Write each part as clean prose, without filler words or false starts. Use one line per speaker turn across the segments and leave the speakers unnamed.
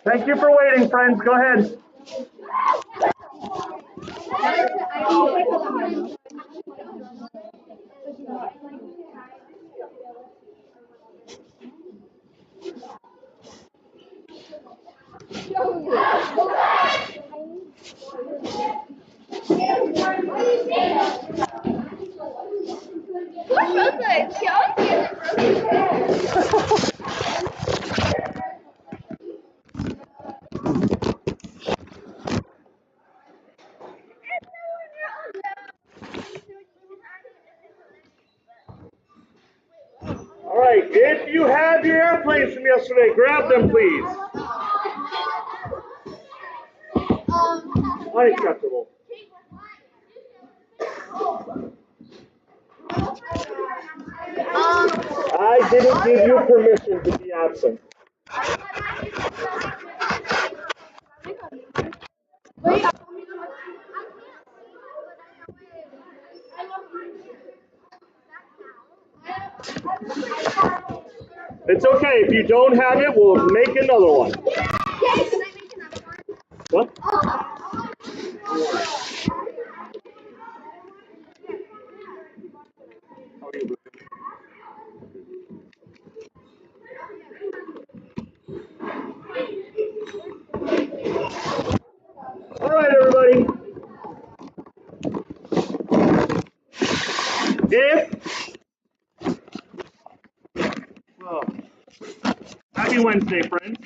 Thank you for waiting, friends. Go ahead. All right, if you have your airplanes from yesterday, grab them, please. Unacceptable. I didn't give you permission to be absent. It's okay. If you don't have it, we'll make another one. What? How are you? All right, everybody. Happy Wednesday, friends.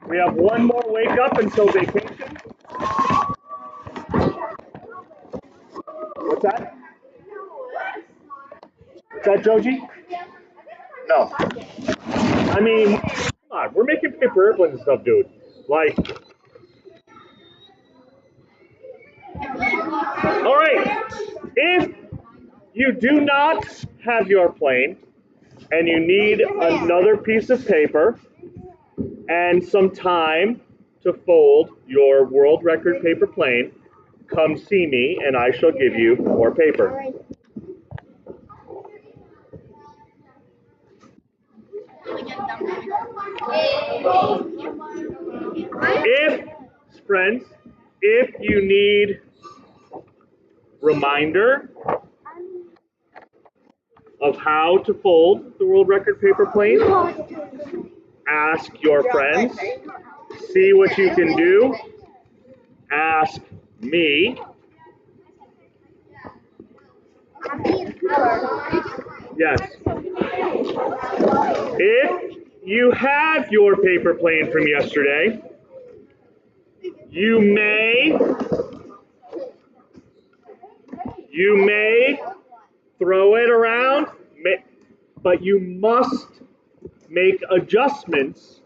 We have one more wake up until vacation. What's that? What's that, Joji? No. I mean, come on, we're making paper airplanes and stuff, dude. Like, all right. If you do not have your plane and you need another piece of paper and some time to fold your world record paper plane, come see me and I shall give you more paper. Friends, if you need reminder of how to fold the world record paper plane, ask your friends, see what you can do, ask me. Yes. If you have your paper plane from yesterday, you may throw it around, but you must make adjustments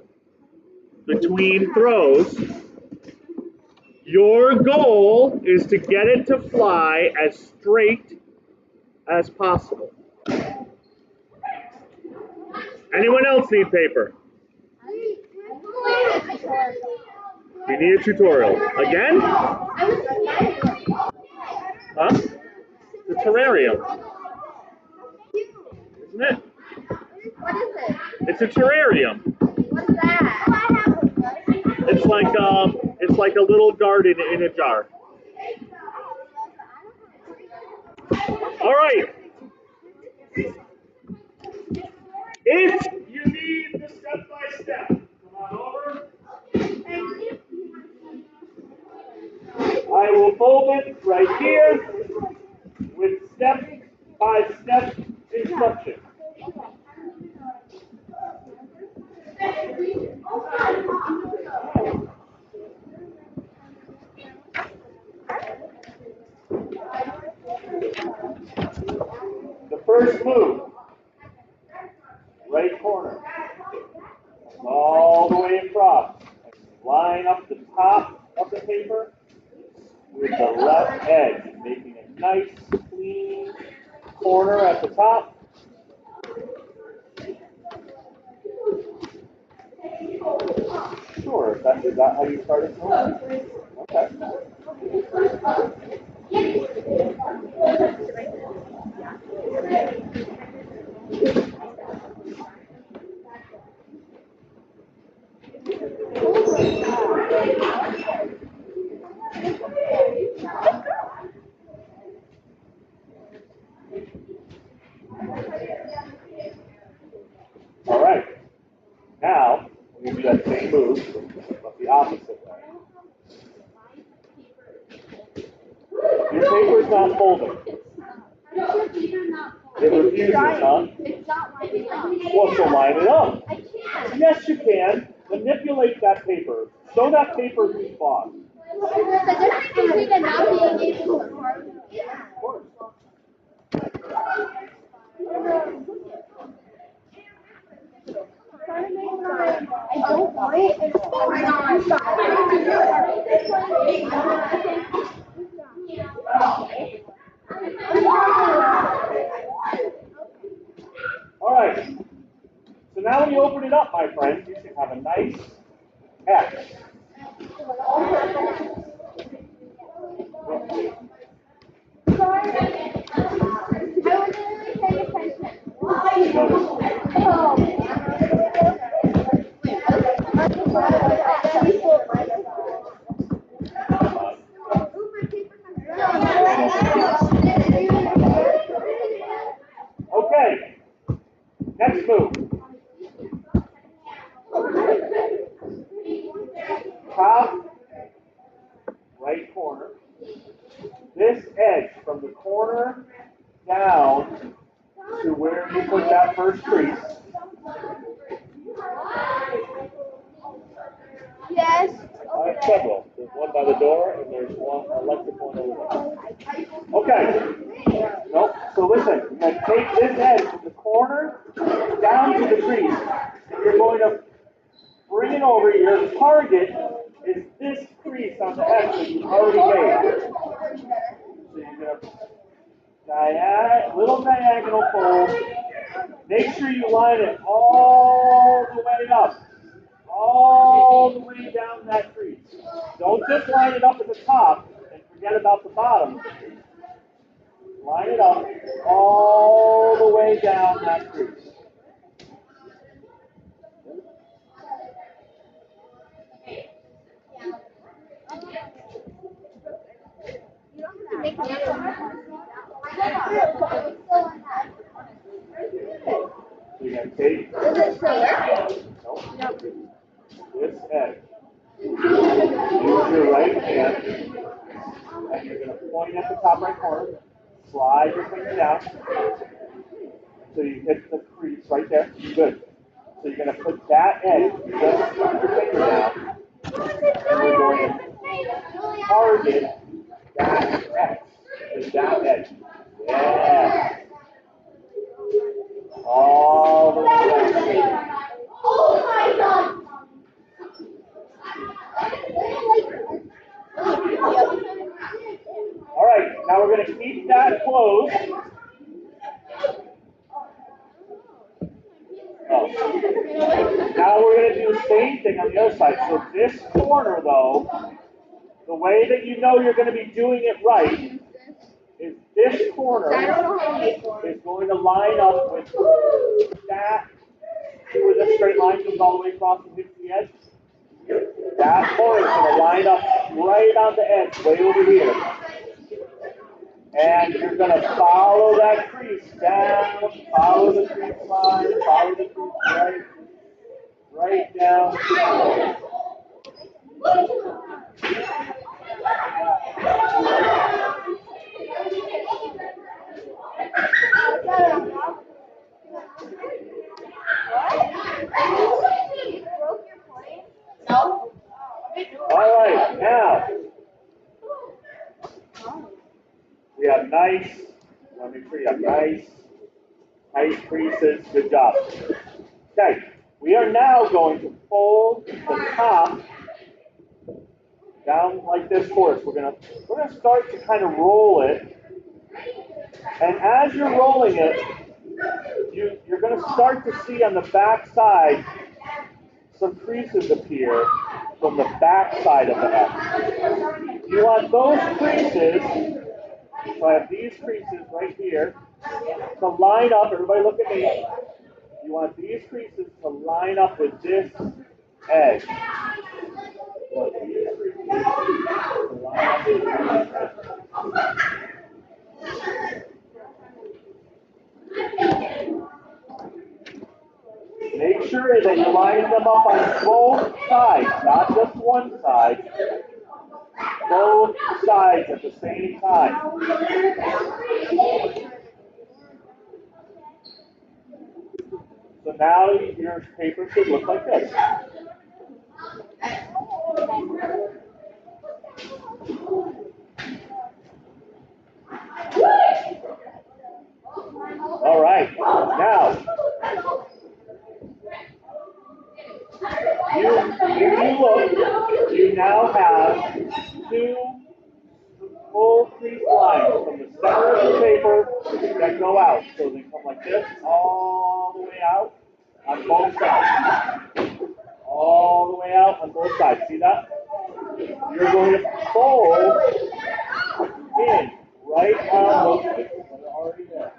between throws. Your goal is to get it to fly as straight as possible. Anyone else need paper? You need a tutorial. Again? Huh? The terrarium. Isn't it?
What is it?
It's a terrarium.
What's that?
It's like a little garden in a jar. All right. If you need the step-by-step, come on over. I will fold it right here with step-by-step instructions. The first move, right corner, all the way across. Line up the top of the paper with the left edge, making a nice, clean corner at the top. Sure, is that how you started? Okay. The paper's not folding. It refuses, huh?
It's not lining up.
Well, so line it up.
I can't.
Yes, you can. Manipulate that paper. Show that paper who's boss.
The difference between not being able to work.
Of course.
I don't want it. Oh my
All right. So now when you open it up, my friends, you should have a nice X. Okay. Next move. Top right corner. This edge from the corner down to where you put that first crease.
Yes.
I have several. There's one by the door and there's one electric one over there. Okay. Nope. So listen, you're going to take this edge from the corner down to the crease. And you're going to bring it over. Your target is this crease on the edge that you already made. So you're going to little diagonal fold. Make sure you line it all the way up. All the way down that crease. Don't just line it up at the top and forget about the bottom. Line it up all the way down that crease. So you're going to take this edge. Use your right hand, and you're going to point at the top right corner. Slide your finger down so you hit the crease right there. Good. So you're going to put that edge, just put your finger down, and we're going to target that X, with that edge. Yeah. All the way down.
Oh my God.
All right, now we're going to keep that closed. Oh. Now we're going to do the same thing on the other side. So this corner, though, the way that you know you're going to be doing it right is this corner is going to line up with that, where the straight line comes all the way across and hits the edge. That corner is going to line up right on the edge, way over here. And you're going to follow that crease down, follow the crease line, follow the crease right down.
No.
All right, now we have nice, let me make sure you have nice, tight creases. Good job. Okay, we are now going to fold the top down like this for us. We're gonna start to kind of roll it, and as you're rolling it, you're gonna start to see on the back side some creases appear from the back side of the X. You want those creases, so I have these creases right here, to line up. Everybody look at me. You want these creases to line up with this edge. Look, these creases to line up with this edge. Make sure that you're lining them up on both sides, not just one side. both sides at the same time. So now your paper should look like this. All right, now, if you look, you now have two full crease lines from the center of the paper that go out. So they come like this, all the way out on both sides. All the way out on both sides. See that? You're going to fold in right on those pieces that are already there.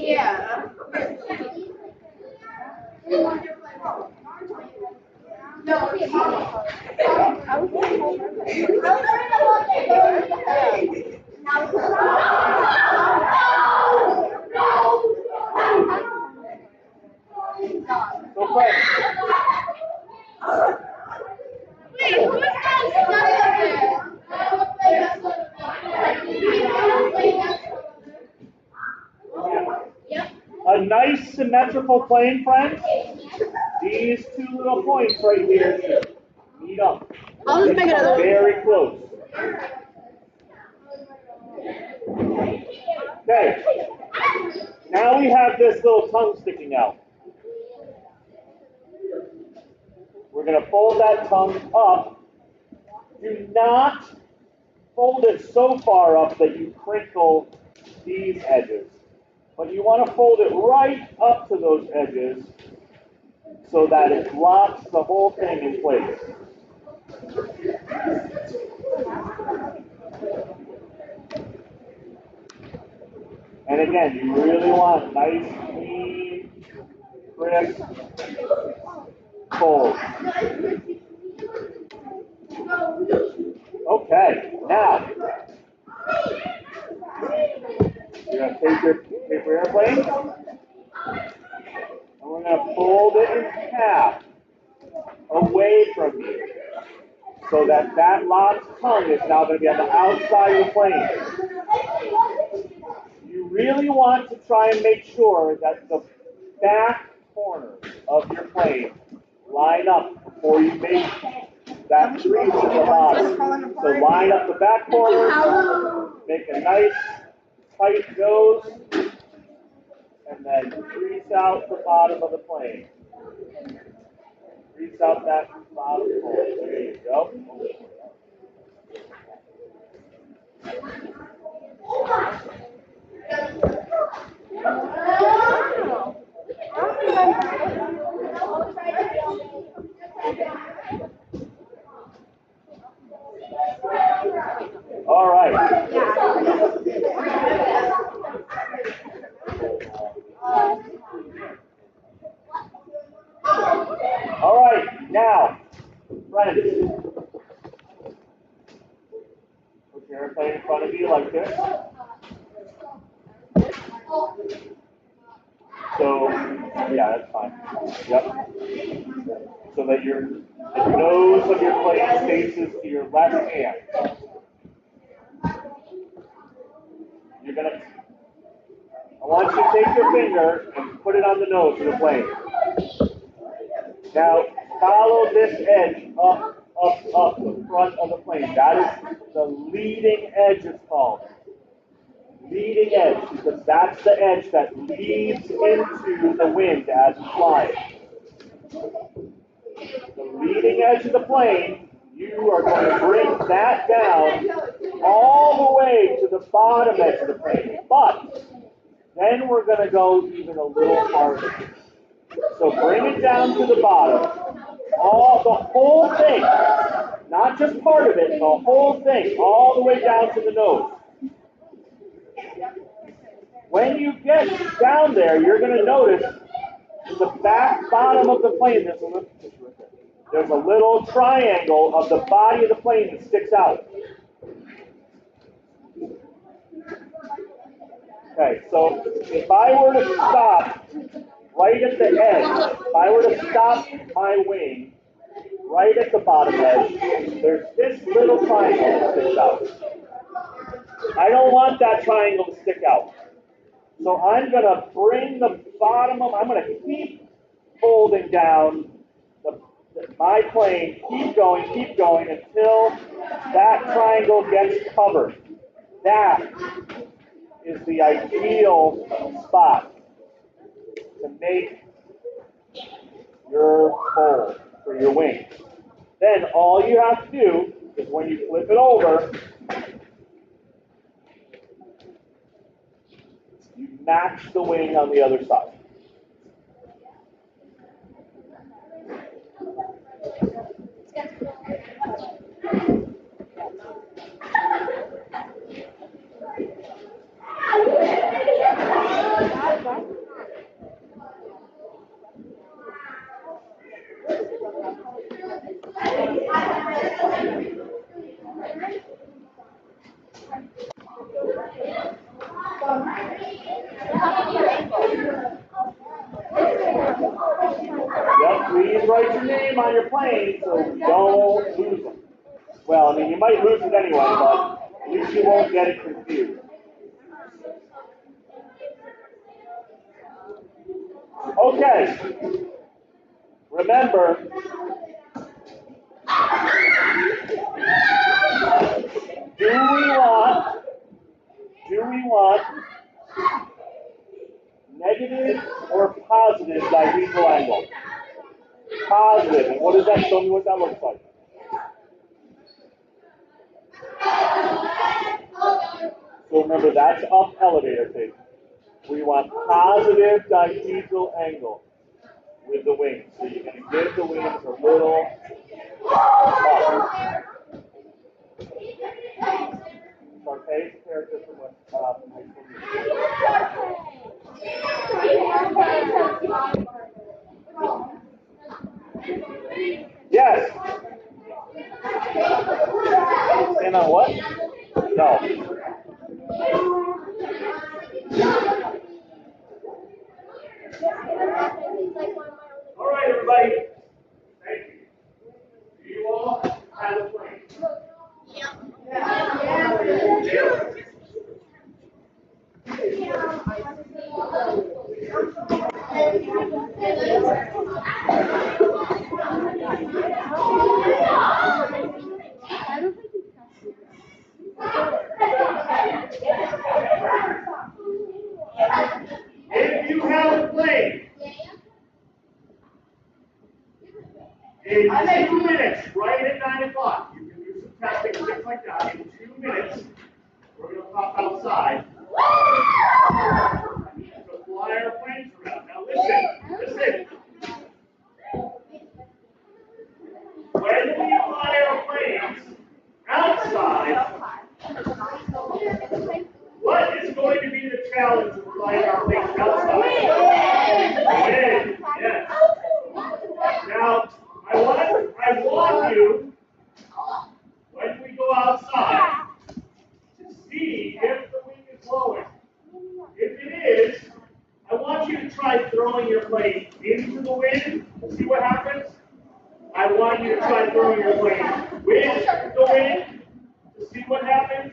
Yeah.
So Frank,
Wait, who's that stuck up there?
a nice symmetrical plane, friends. These two little points right here should meet up.
I'll just make another one.
Very close. Okay. Now we have this little tongue sticking out. We're going to fold that tongue up. Do not fold it so far up that you crinkle these edges. But you want to fold it right up to those edges so that it locks the whole thing in place. And again, you really want nice, clean, crisp fold. Okay, now you're going to take your paper airplane and we're going to fold it in half away from you so that that locked tongue is now going to be on the outside of the plane. You really want to try and make sure that the back corners of your plane line up before you make that crease at the bottom. So line up the back corners, make a nice tight nose, and then crease out the bottom of the plane. Crease out that bottom corner. There you go. All right. All right, now, friends, put your airplane in front of you like this. So, yeah, that's fine. Yep. So that the nose of your plane faces to your left hand. You're gonna, I want you to take your finger and put it on the nose of the plane. Now, follow this edge up the front of the plane. That is the leading edge, it's called. Leading edge, because that's the edge that leads into the wind as it's flying. The leading edge of the plane, you are going to bring that down all the way to the bottom edge of the plane. But then we're going to go even a little farther. So bring it down to the bottom. The whole thing, not just part of it, the whole thing, all the way down to the nose. When you get down there, you're going to notice in the back bottom of the plane, there's a little triangle of the body of the plane that sticks out. Okay, so if I were to stop right at the edge, if I were to stop my wing right at the bottom edge, there's this little triangle that sticks out. I don't want that triangle to stick out. So I'm going to bring the bottom of, I'm going to keep folding down my plane, keep going until that triangle gets covered. That is the ideal spot to make your fold for your wing. Then all you have to do is when you flip it over, you match the wing on the other side. Yep, please write your name on your plane so you don't lose them. Well, I mean, you might lose it anyway, but at least you won't get it confused. Okay. Remember, do we want negative or positive dihedral angle? Positive. And what does that show me what that looks like? So remember, that's up elevator tape. We want positive dihedral angle with the wings. So you're going to give the wings a little up. Sharpay's character from high school. Yes. Stand on what? No. All right, everybody. Thank you. Do you all have a plane? Yeah. If you have a plane, in 2 minutes, right at 9 o'clock, you can do some testing, things like that. In 2 minutes, we're going to pop outside to fly our planes around. Now listen. When we fly our planes outside, what is going to be the challenge of flying our planes outside? Wind. Yes. Now, I want you, when we go outside, to see if the wind is blowing. If it is, I want you to try throwing your plane into the wind. See what happens? I want you to try throwing your plane with the wind. To see what happens.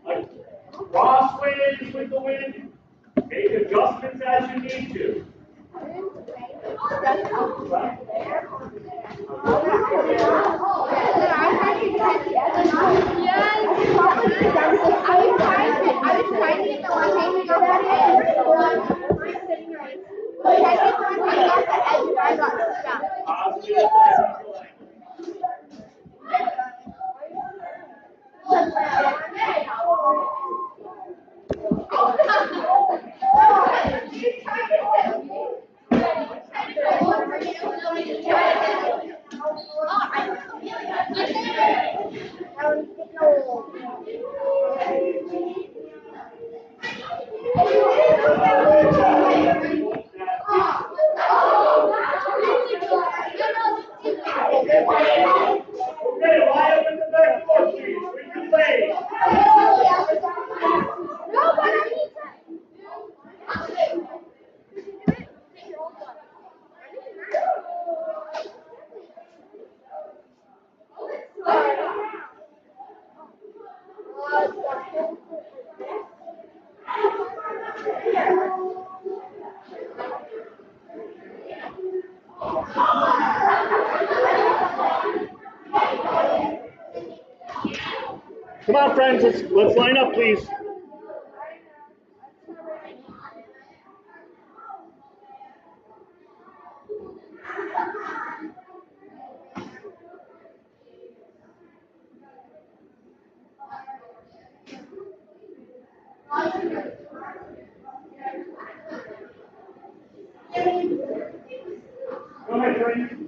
Like crosswinds with the wind. Make adjustments as you need to. Come on, friends, let's line up, please. Go ahead, Tracy.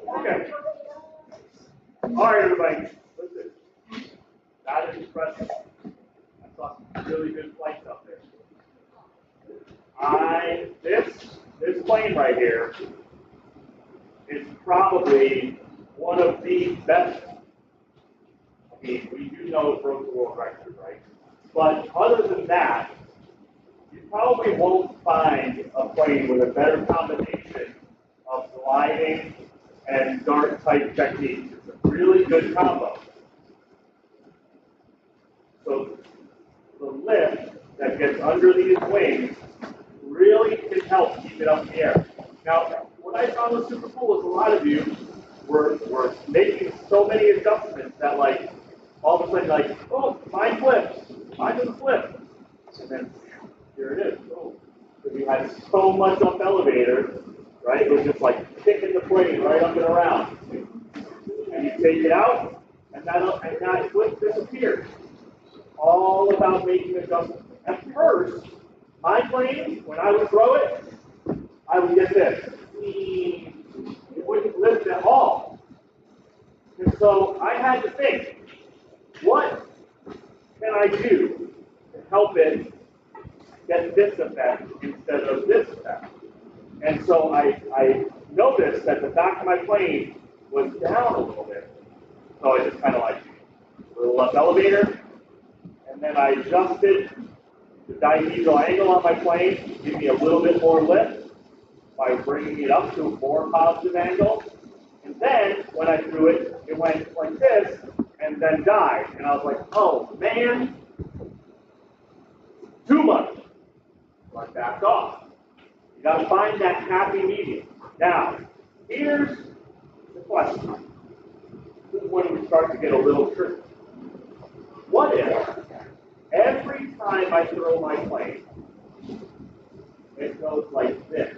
Okay. All right, everybody. Listen. That is impressive. I saw some really good flights up there. This plane right here is probably one of the best. I mean, we do know it broke the world record, right? But other than that, you probably won't find a plane with a better combination of gliding and dart type techniques. It's a really good combo. So the lift that gets under these wings really can help keep it up in the air. Now, what I found was super cool is a lot of you were making so many adjustments that like all of a sudden like, oh, mine flips, mine doesn't flip. And then here it is. Oh, because you had so much up elevator, right? It was just like kicking the plane right up and around. And you take it out, and that flip disappears. All about making adjustments. At first, my plane, when I would throw it, I would get this. It wouldn't lift at all. And so I had to think, what can I do to help it get this effect instead of this effect? And so I noticed that the back of my plane was down a little bit. So I just kind of like a little up elevator, and then I adjusted the dihedral angle on my plane to give me a little bit more lift by bringing it up to a more positive angle. And then when I threw it, it went like this and then died. And I was like, oh man, too much. So I backed off. You got to find that happy medium. Now, here's the question. when we start to get a little tricky. What if every time I throw my plane, it goes like this?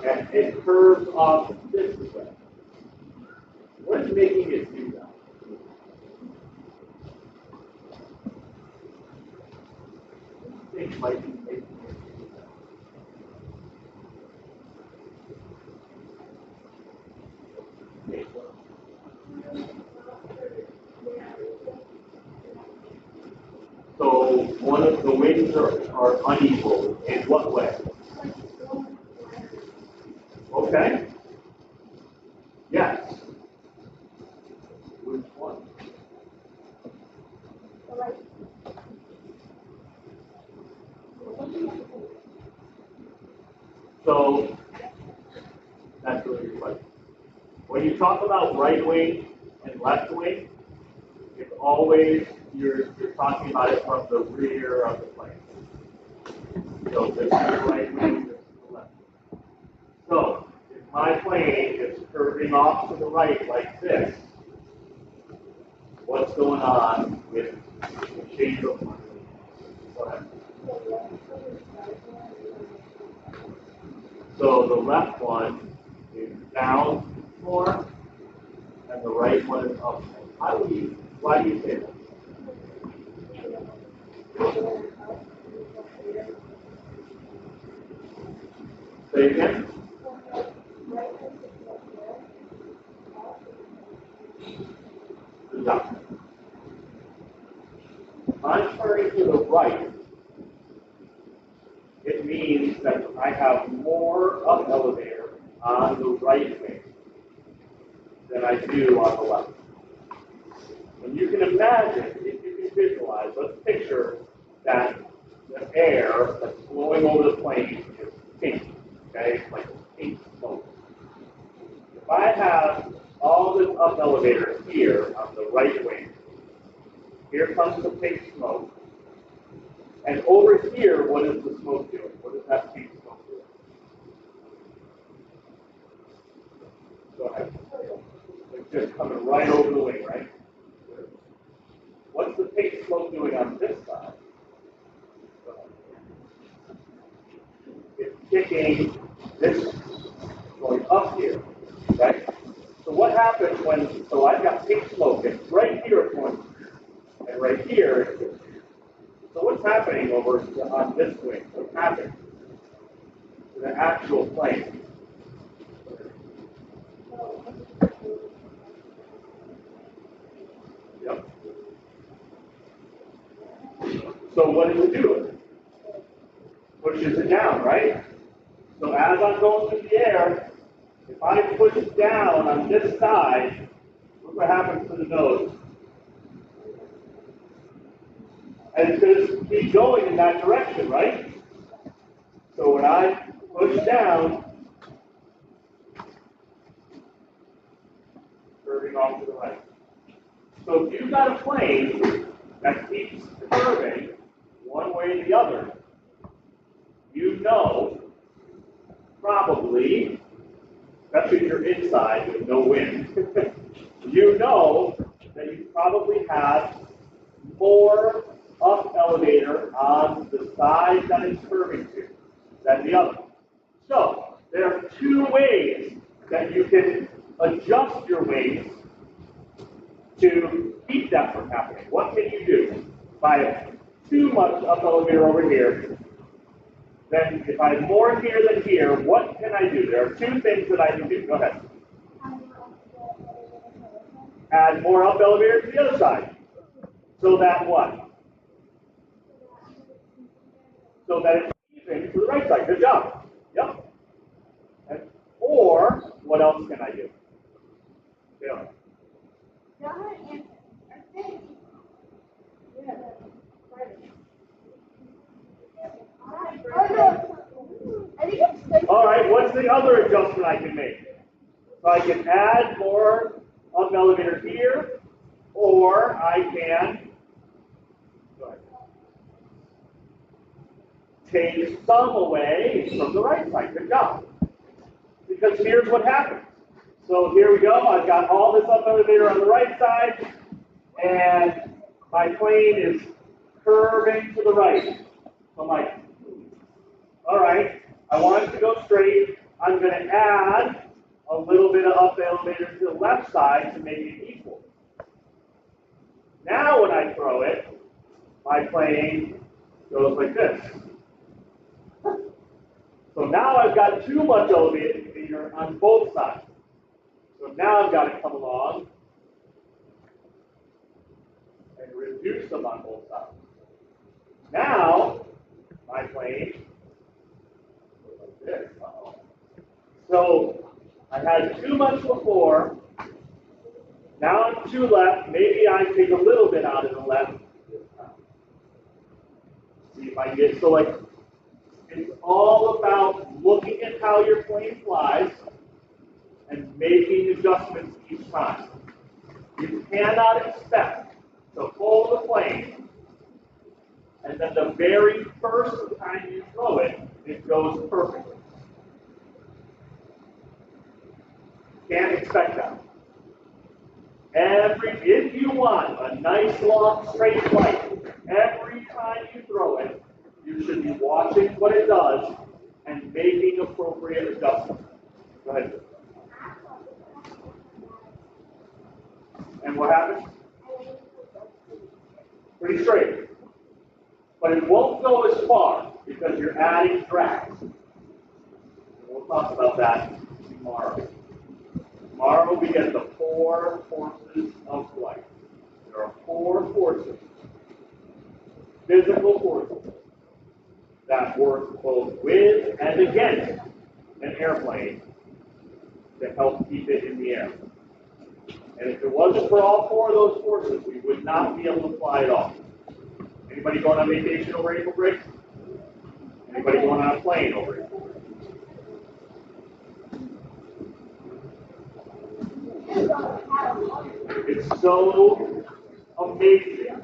And it curves off this way. What is making it do that? I think it might be making it do that. So one of the wings are unequal. In what way? Okay. Yes. Which one? So that's really good question. When you talk about right wing and left wing, it's always you're talking about it from the rear of the plane. So this is the right wing, this is the left wing. So if my plane is curving off to the right like this, what's going on with the shape of my wing? Go ahead. So the left one is down more, and the right one is up more. Why do you say that? Say again? Good job. If I'm turning to the right, it means that I have more up elevator on the right wing than I do on the left. And you can imagine, if you can visualize, let's picture that the air that's blowing over the plane is pink, okay? It's like pink smoke. If I have all this up elevator here on the right wing, here comes the pink smoke, and over here, what is the smoke doing? What is that pink smoke doing? Go ahead. It's just coming right over the wing, right? What's the pink smoke doing on this side? It's kicking this going up here, right? So what happens so I've got pink smoke, and right here it's going, and right here it's going. So what's happening over on this wing? What's happening to the actual plane? Yep. So what does it do? Pushes it down, right? So as I'm going through the air, if I push down on this side, look what happens to the nose. And it's going to keep going in that direction, right? So when I push down, curving off to the right. So if you've got a plane that keeps curving one way or the other, you know probably, especially if you're inside with no wind, you know that you probably have more up elevator on the side that it's curving to than the other. So there are two ways that you can adjust your wings to keep that from happening. What can you do? If I have too much up elevator over here, then if I have more here than here, what can I do? There are two things that I can do. Go ahead. Add more up elevator to the other side. So that what? So that it's even to the right side. Good job. Yep. Or what else can I do? Yeah. All right, what's the other adjustment I can make? So I can add more up elevator here, or I can take some away from the right side. Good job. Because here's what happens. So here we go. I've got all this up elevator on the right side, and my plane is curving to the right. So I'm like, all right, I want it to go straight. I'm going to add a little bit of up elevator to the left side to make it equal. Now when I throw it, my plane goes like this. So now I've got too much elevator on both sides. So now I've got to come along and reduce them on both sides. Now, my plane goes like this. So I had too much before. Now I'm too left. Maybe I take a little bit out of the left this time. See if I can get, so like, it's all about looking at how your plane flies and making adjustments each time. You cannot expect to hold the plane and then the very first time you throw it, it goes perfectly. Can't expect that. If you want a nice long straight flight, every time you throw it, you should be watching what it does and making appropriate adjustments. Go ahead. And what happens? Pretty straight. But it won't go as far because you're adding drag. We'll talk about that tomorrow. Tomorrow we get the 4 forces of flight. There are 4 forces, physical forces, that work both with and against an airplane to help keep it in the air. And if it wasn't for all 4 of those forces, we would not be able to fly at all. Anybody going on vacation over April break? Anybody going on a plane over April break? It's so amazing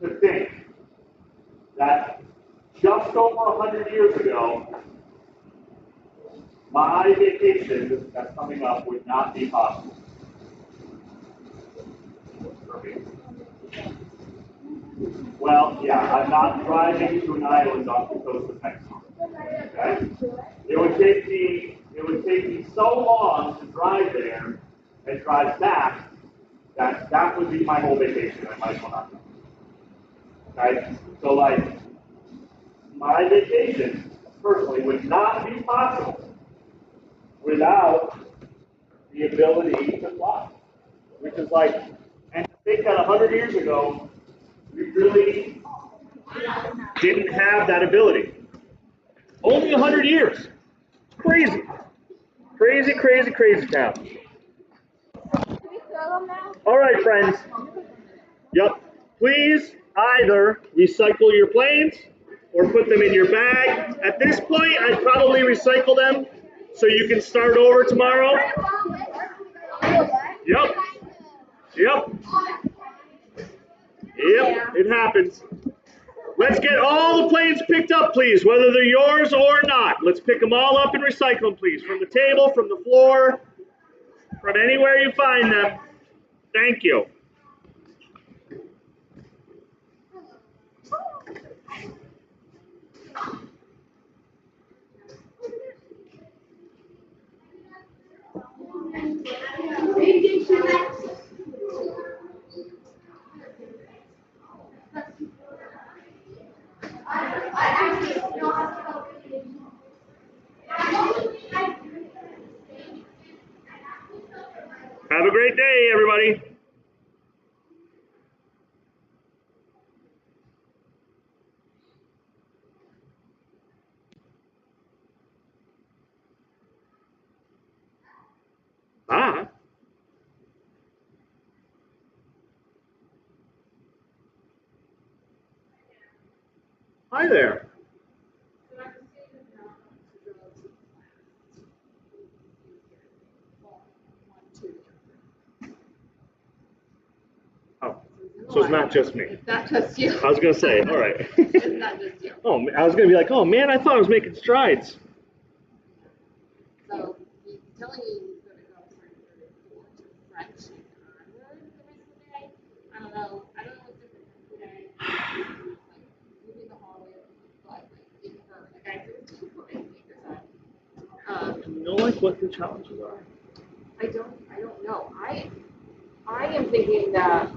to think that just over 100 years ago, my vacation that's coming up would not be possible. Well, yeah, I'm not driving to an island off the coast of Mexico. Okay? It would take me so long to drive there and drive back that would be my whole vacation. I might as well not go. Okay? So like my vacation personally would not be possible without the ability to fly. Which is like, and to think that 100 years ago, we really didn't have that ability. Only 100 years. It's crazy. Crazy, crazy, crazy town. All right, friends. Yep. Please either recycle your planes or put them in your bag. At this point, I'd probably recycle them so you can start over tomorrow. Yep. Yep. Yep, it happens. Let's get all the planes picked up, please, whether they're yours or not. Let's pick them all up and recycle them, please, from the table, from the floor, from anywhere you find them. Thank you. Have a great day, everybody. Ah. Hi there. Oh, so it's not just me.
It's not just you.
I was going to say, all right.
It's not just you.
Oh, I was going to be like, oh man, I thought I was making strides.
telling you he's going to go from grade 4 to French and onward the rest of the day. I don't know. I don't know what's different from today. Like moving the hallway, but like it hurt. Like I feel super angry or
Do you know like what the challenges are?
I don't know. I am thinking that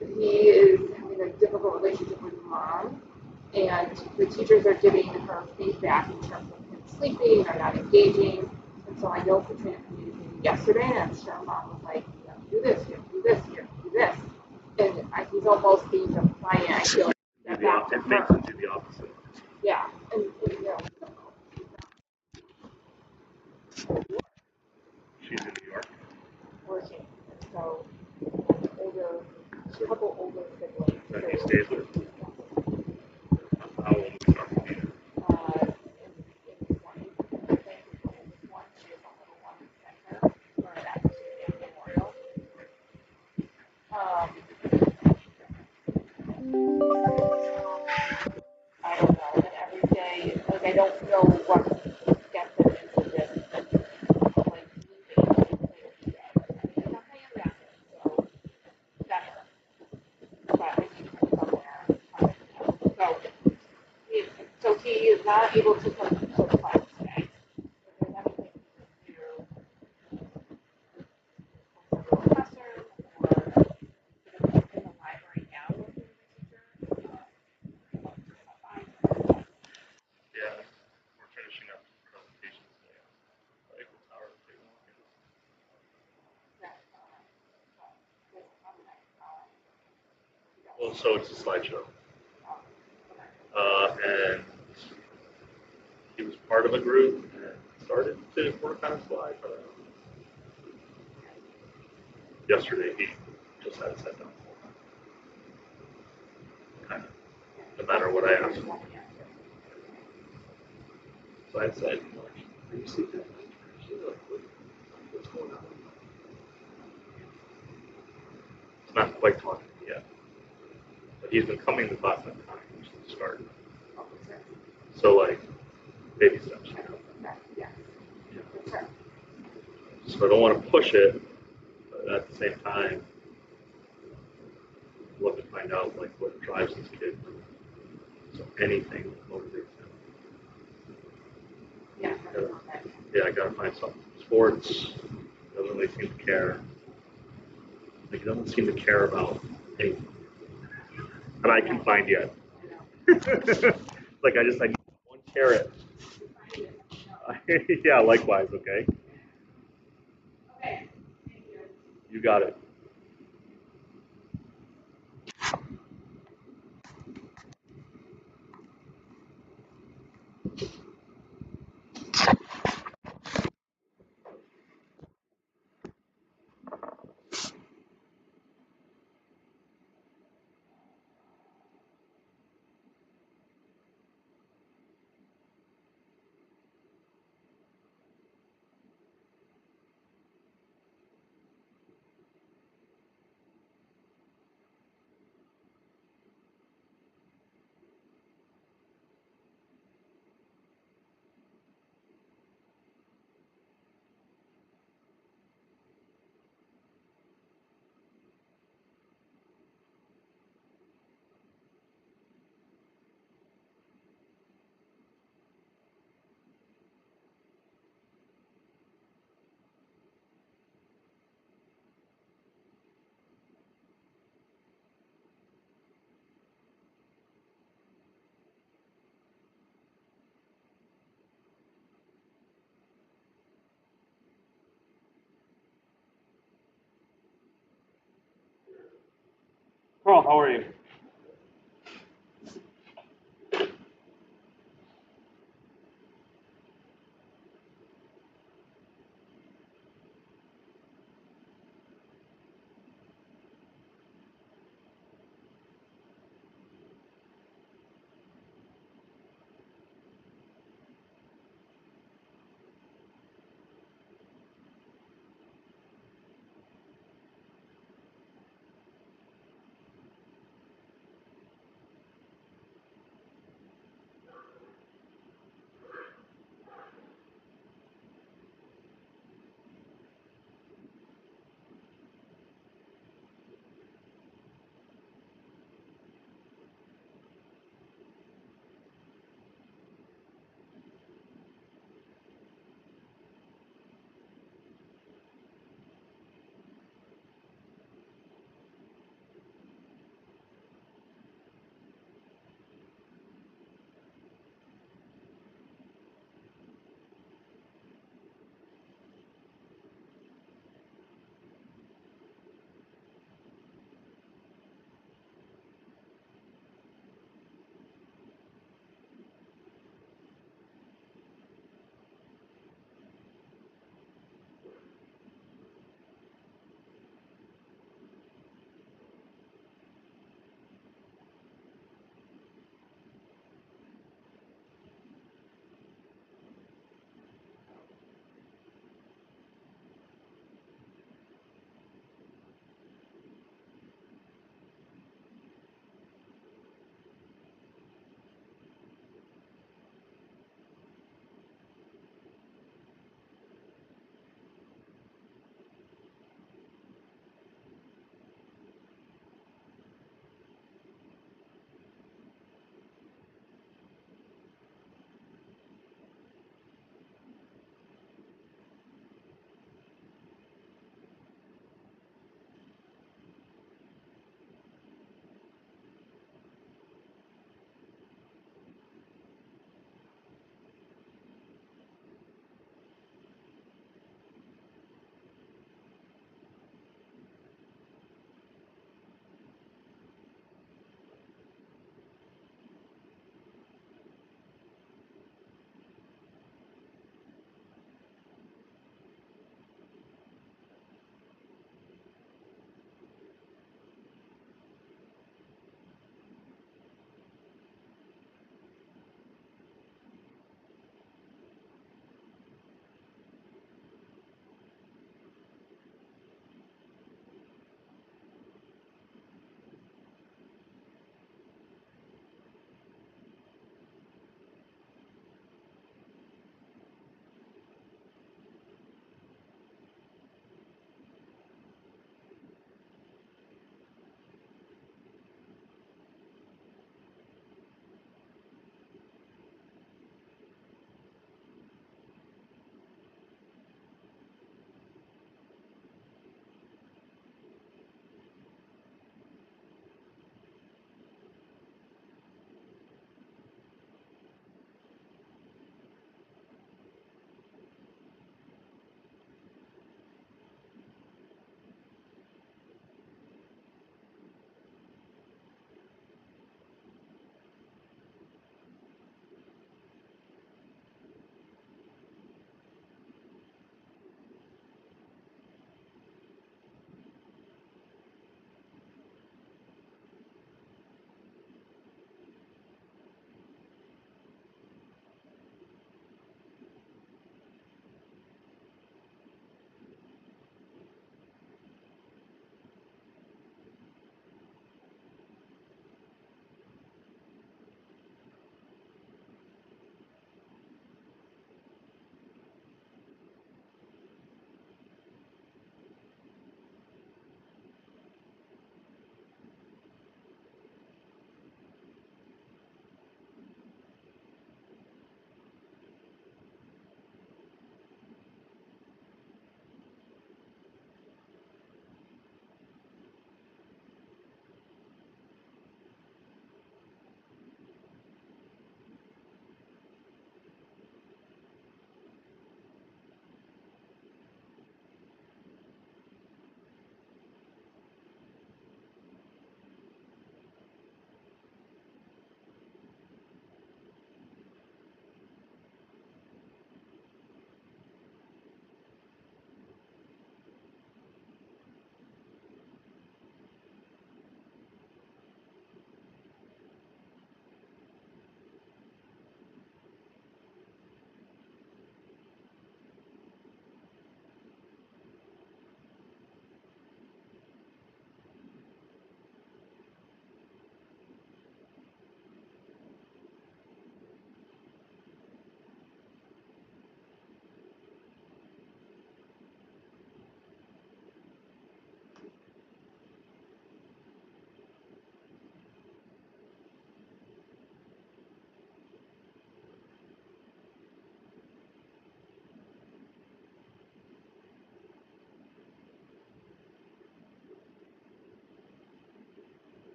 he is having a difficult relationship with mom, and the teachers are giving her feedback in terms of him sleeping or not engaging. And so I know Katrina communicated yesterday, and I'm sure mom was like, you have to do this, you have to do this, you have to do this. And he's almost being defiant. I feel like that back to
It makes
her.
him do the opposite.
Yeah, and you know,
She's in New York.
working. And so a couple older siblings.
That he stays with. How old is he talking to you?
In his 20s. I think the oldest one, she is a little one in center for that memorial. I don't know. And every day, like I don't know what gets him into this, like sleeping later today. He's not paying attention, so that hurts. But I need him somewhere. So he is not able to come to class today. If there's anything he can do, professor or in the library now working with the teacher,
Yeah, we're finishing up presentations today. Eiffel Tower. Well, so it's a slideshow. And he was part of a group and started to work on a slide. But yesterday he just had it set down. Kind of, no matter what I asked him. So I said, "Are you seeing that? She's like, what's going on?" He's not quite talking yet, but he's been coming to class on time, which is the start. So like baby steps.
yeah.
So I don't want to push it, but at the same time, love to find out like what drives this kid. So anything that motivates him. Yeah, I gotta find something. Sports doesn't really seem to care. Like he doesn't seem to care about anything that I can find yet. Like I need one carrot. Yeah, likewise. Okay. You got it. Carl, how are you?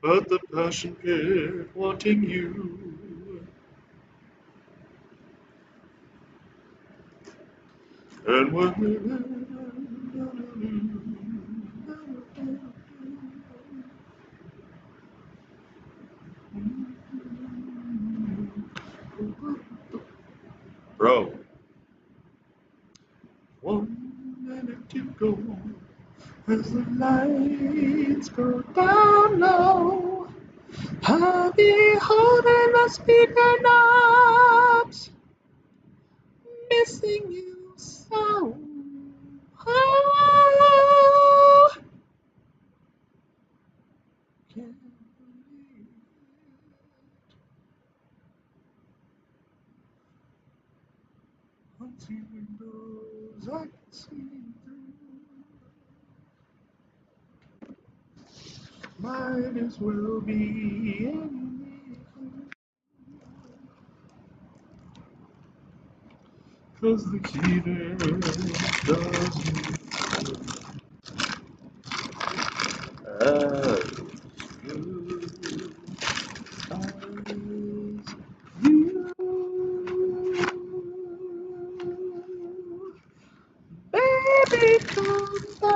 but the passion kept wanting you. And bro, 1 minute to go as the lights go down low. I'll be holding the speaker knobs, missing you so. Oh, can't believe it. Empty windows I can see through. Might as well be anything. 'Cause the heater doesn't as good as you. Baby, come back.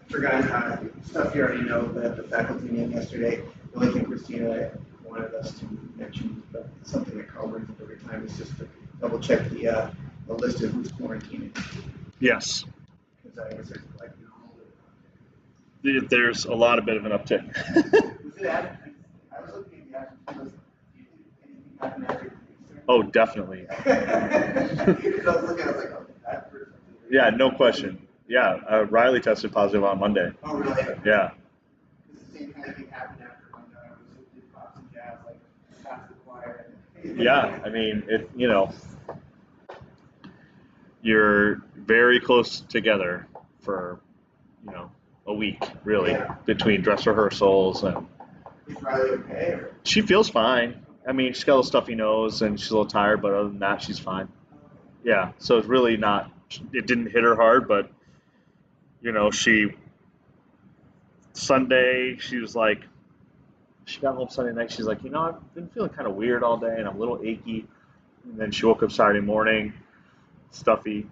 Forgot stuff you already know that the faculty meeting yesterday. The only thing Christina wanted us to mention, but something that Carl brings up every time, is just to double check the list of who's quarantining.
Yes.
Because I was like,
There's a lot of bit of an uptick.
was it at? I was looking at the actual list. Anything happen after Easter?
Oh, definitely.
Because I was looking, I was like, oh, that person.
Yeah, no question. Yeah, Riley tested positive on Monday.
Oh, really?
Yeah.
Because the same kind of thing happened after when I was did Fox and Jazz, like, past the choir.
Yeah, I mean, you're very close together for, a week, really,
Yeah.
between dress rehearsals and
Is Riley okay? Or?
she feels fine. I mean, she's got a little stuffy nose and she's a little tired, but other than that, she's fine. Yeah, so it's really not, it didn't hit her hard, but, Sunday, she was like, she got home Sunday night, she's like, I've been feeling kind of weird all day and I'm a little achy. And then she woke up Saturday morning, stuffy.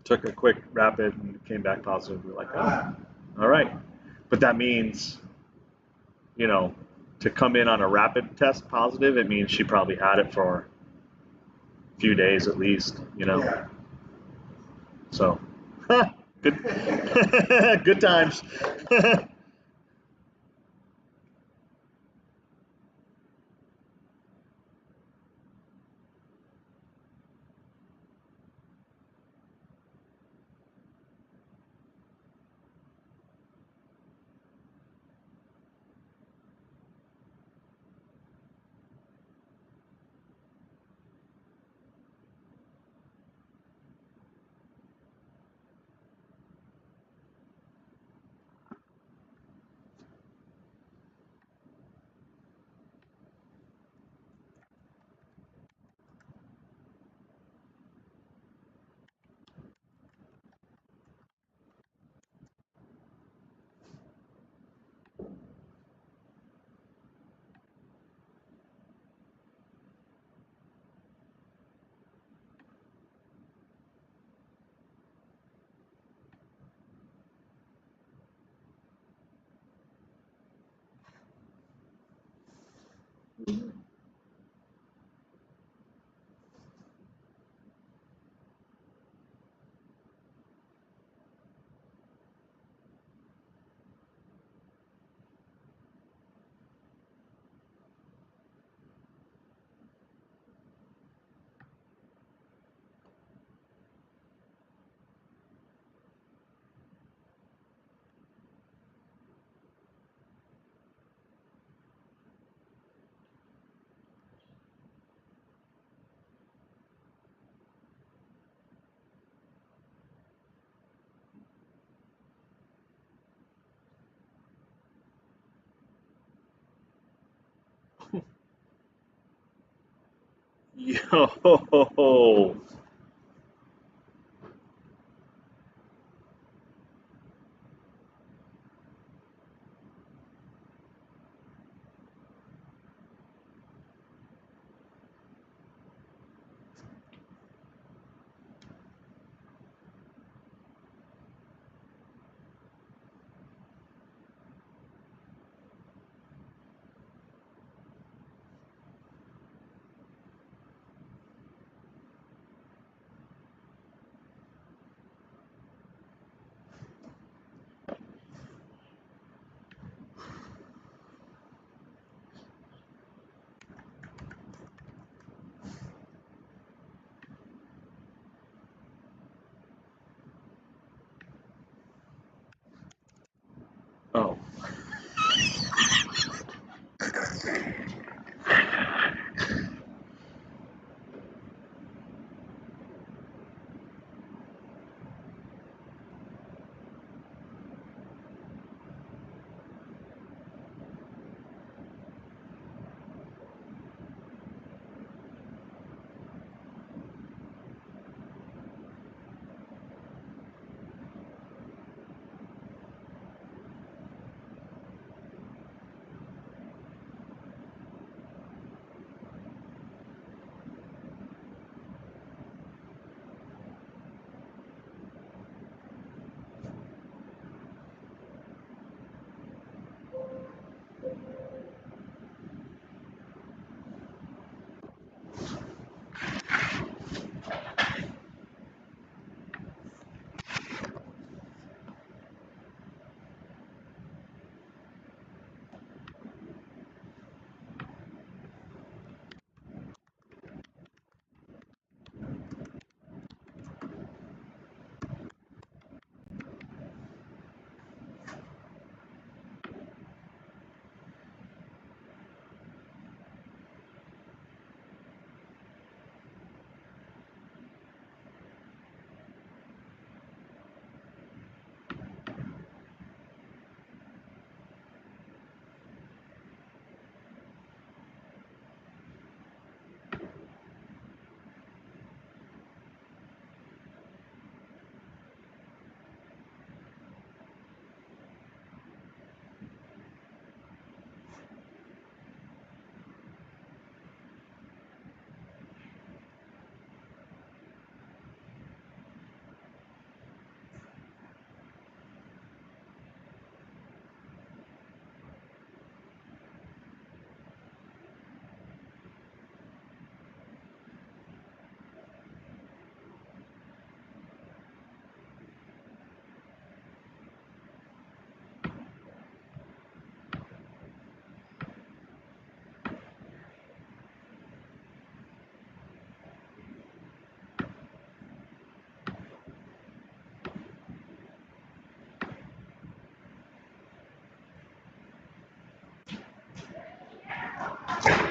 took a quick rapid and came back positive. We're like, oh,
Ah,
all right. But that means, you know, to come in on a rapid test positive, it means she probably had it for a few days at least, you know.
yeah.
So, good, good times. Yo.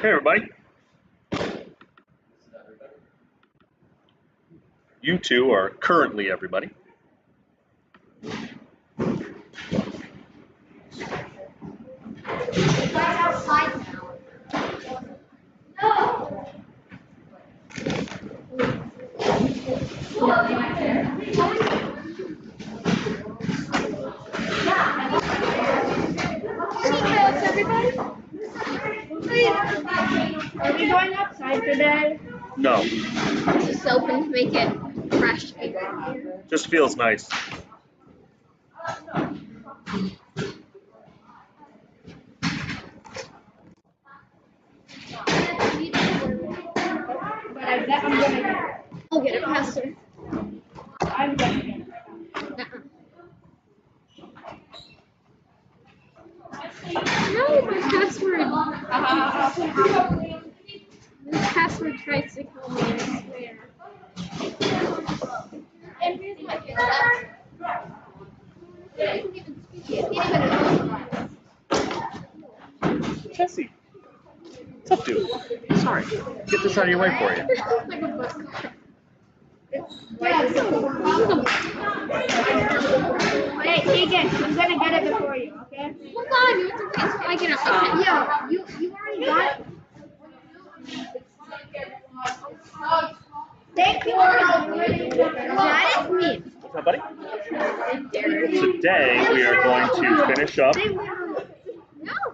Hey, everybody. You two are currently everybody.
outside now. No. Everybody? Are we going outside today?
No,
Just open to make it fresh.
just feels nice.
But I bet I'm gonna get it. I'll get it, Pastor. I'm gonna get it. No, my password. This password tries to kill me, I swear. And here's my kid.
Jesse, what's up, dude? Sorry, get this out of your way for you.
Hey, Keegan, I'm gonna get it before you, okay? Hold on, you have to wait until I get it. Yeah, you already got it. Thank you. That is me.
What's up, buddy? Today we are going to finish up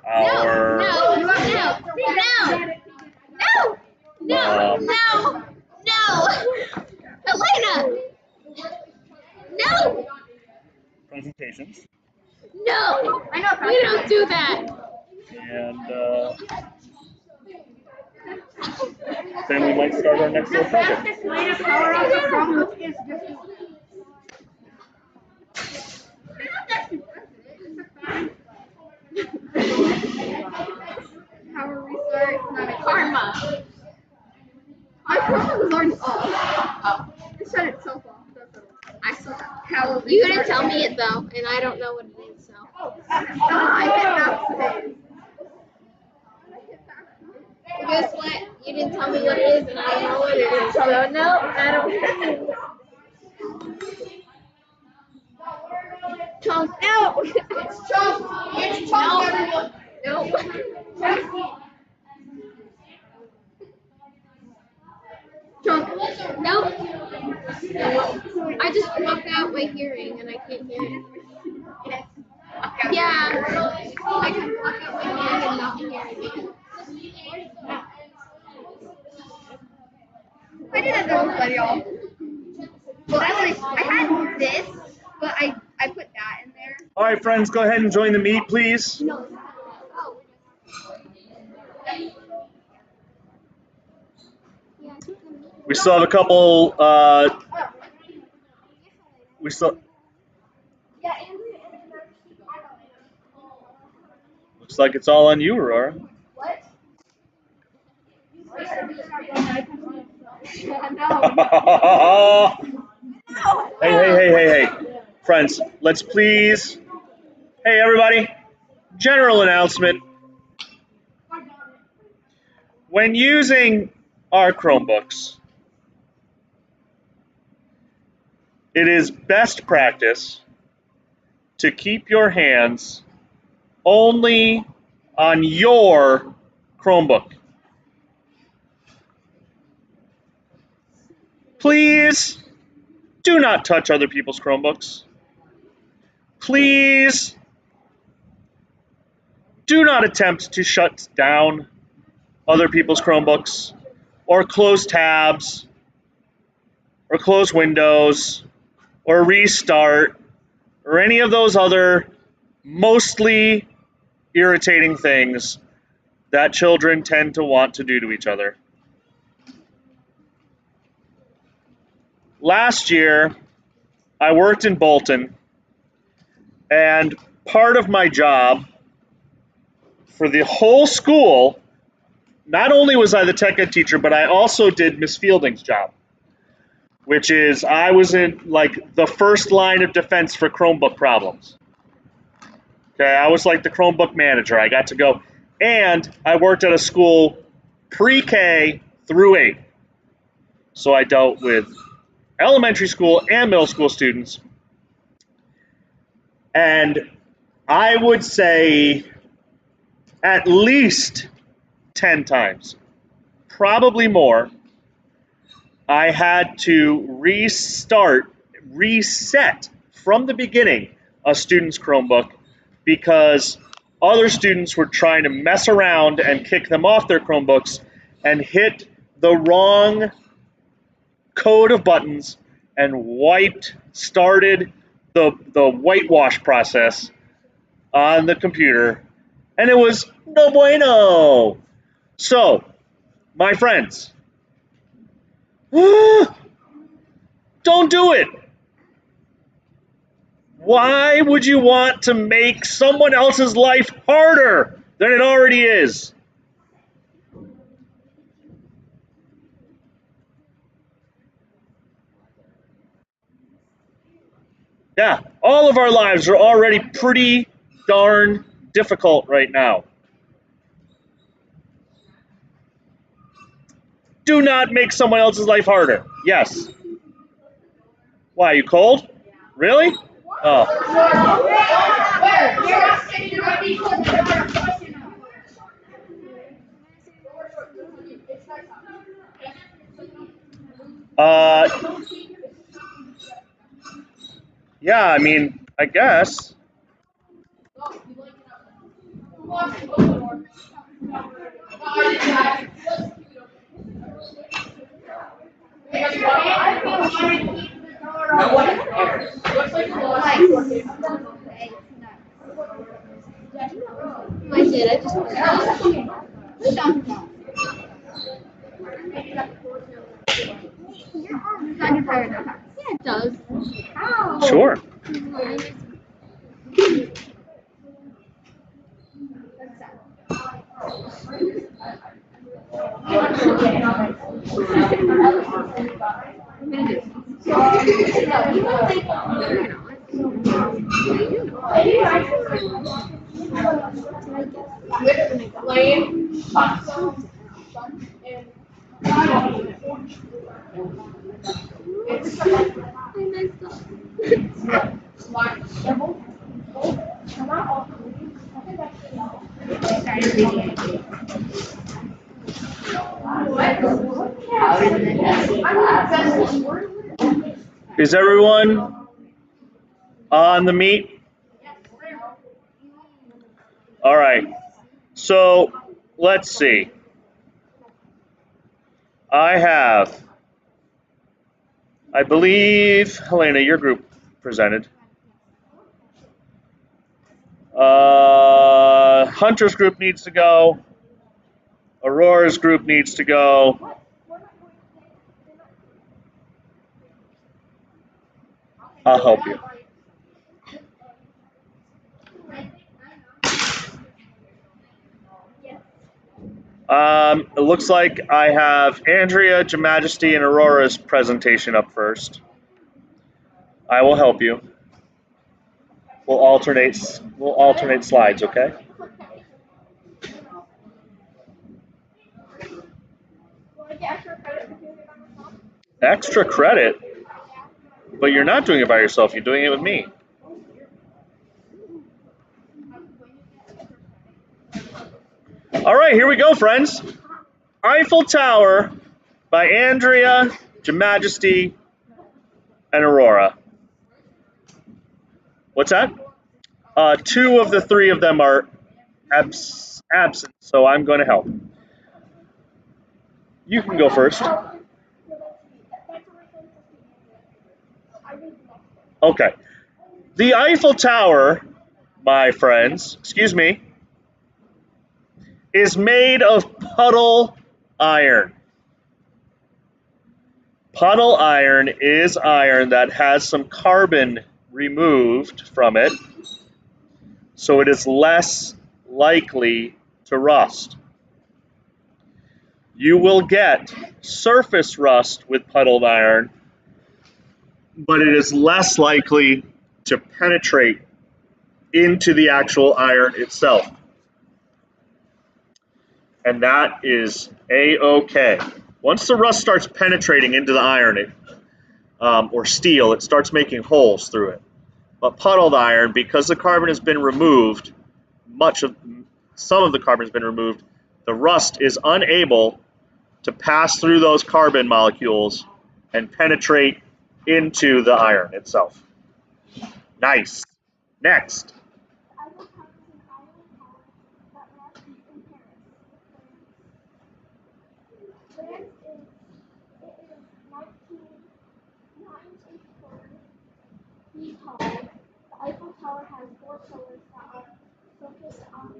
our
Elena! No!
presentations,
No! I know. We don't do that.
and then we might start our next little project.
Fastest way to power up the Chromebook is just. Power restart, not a karma. My Chromebook was already off. It shut itself off. I still have power restart. You didn't tell me it though, and I don't know what it is, so. I hit backspace. Guess what? You didn't tell me what it is, and I don't know what it is. So no, I don't know. Chunk. No! It's chunk! It's chunk! No. Chunk. Nope. I just blocked out my hearing, and I can't hear it. Yeah. I can block out my hearing and not hear it. I did that though for y'all. Well, I had this, but I put that in there.
All right, friends, go ahead and join the meet, please.
No.
We still have a couple. We still. Looks like it's all on you, Aurora.
What?
Hey, friends, let's please. Hey, everybody. General announcement. When using our Chromebooks, it is best practice to keep your hands only on your Chromebook. Please do not touch other people's Chromebooks. Please do not attempt to shut down other people's Chromebooks or close tabs or close windows or restart or any of those other mostly irritating things that children tend to want to do to each other. Last year, I worked in Bolton, and part of my job for the whole school, not only was I the tech ed teacher, but I also did Miss Fielding's job, which is I was in like the first line of defense for Chromebook problems. Okay, I was like the Chromebook manager. I got to go, and I worked at a school pre-K through 8. So I dealt with elementary school and middle school students. And I would say at least 10 times, probably more, I had to reset from the beginning a student's Chromebook because other students were trying to mess around and kick them off their Chromebooks and hit the wrong code of buttons and started the whitewash process on the computer, and it was no bueno. So, my friends, don't do it. Why would you want to make someone else's life harder than it already is? Yeah, all of our lives are already pretty darn difficult right now. Do not make someone else's life harder. Yes. Why, you cold? Really? Oh. Yeah, I mean, I guess.
I did. I just put Yeah, it does.
Sure. Is everyone on the meet? All right. So let's see. I believe, Helena, your group presented. Hunter's group needs to go. Aurora's group needs to go. I'll help you. It looks like I have Andrea, Jamajesty, and Aurora's presentation up first. I will help you. We'll alternate slides, okay? Extra credit? But you're not doing it by yourself, you're doing it with me. All right, here we go, friends. Eiffel Tower by Andrea, Jamajesty, and Aurora. What's that? 2 of the 3 of them are absent, so I'm going to help. You can go first. Okay. The Eiffel Tower, my friends, excuse me, is made of puddle iron. Puddle iron is iron that has some carbon removed from it, so it is less likely to rust. You will get surface rust with puddled iron, but it is less likely to penetrate into the actual iron itself. and that is A-OK. Once the rust starts penetrating into the iron or steel, it starts making holes through it. But puddled iron, because the carbon has been removed, some of the carbon has been removed, the rust is unable to pass through those carbon molecules and penetrate into the iron itself. Nice. Next.
The Eiffel Tower has 4 pillars that are focused on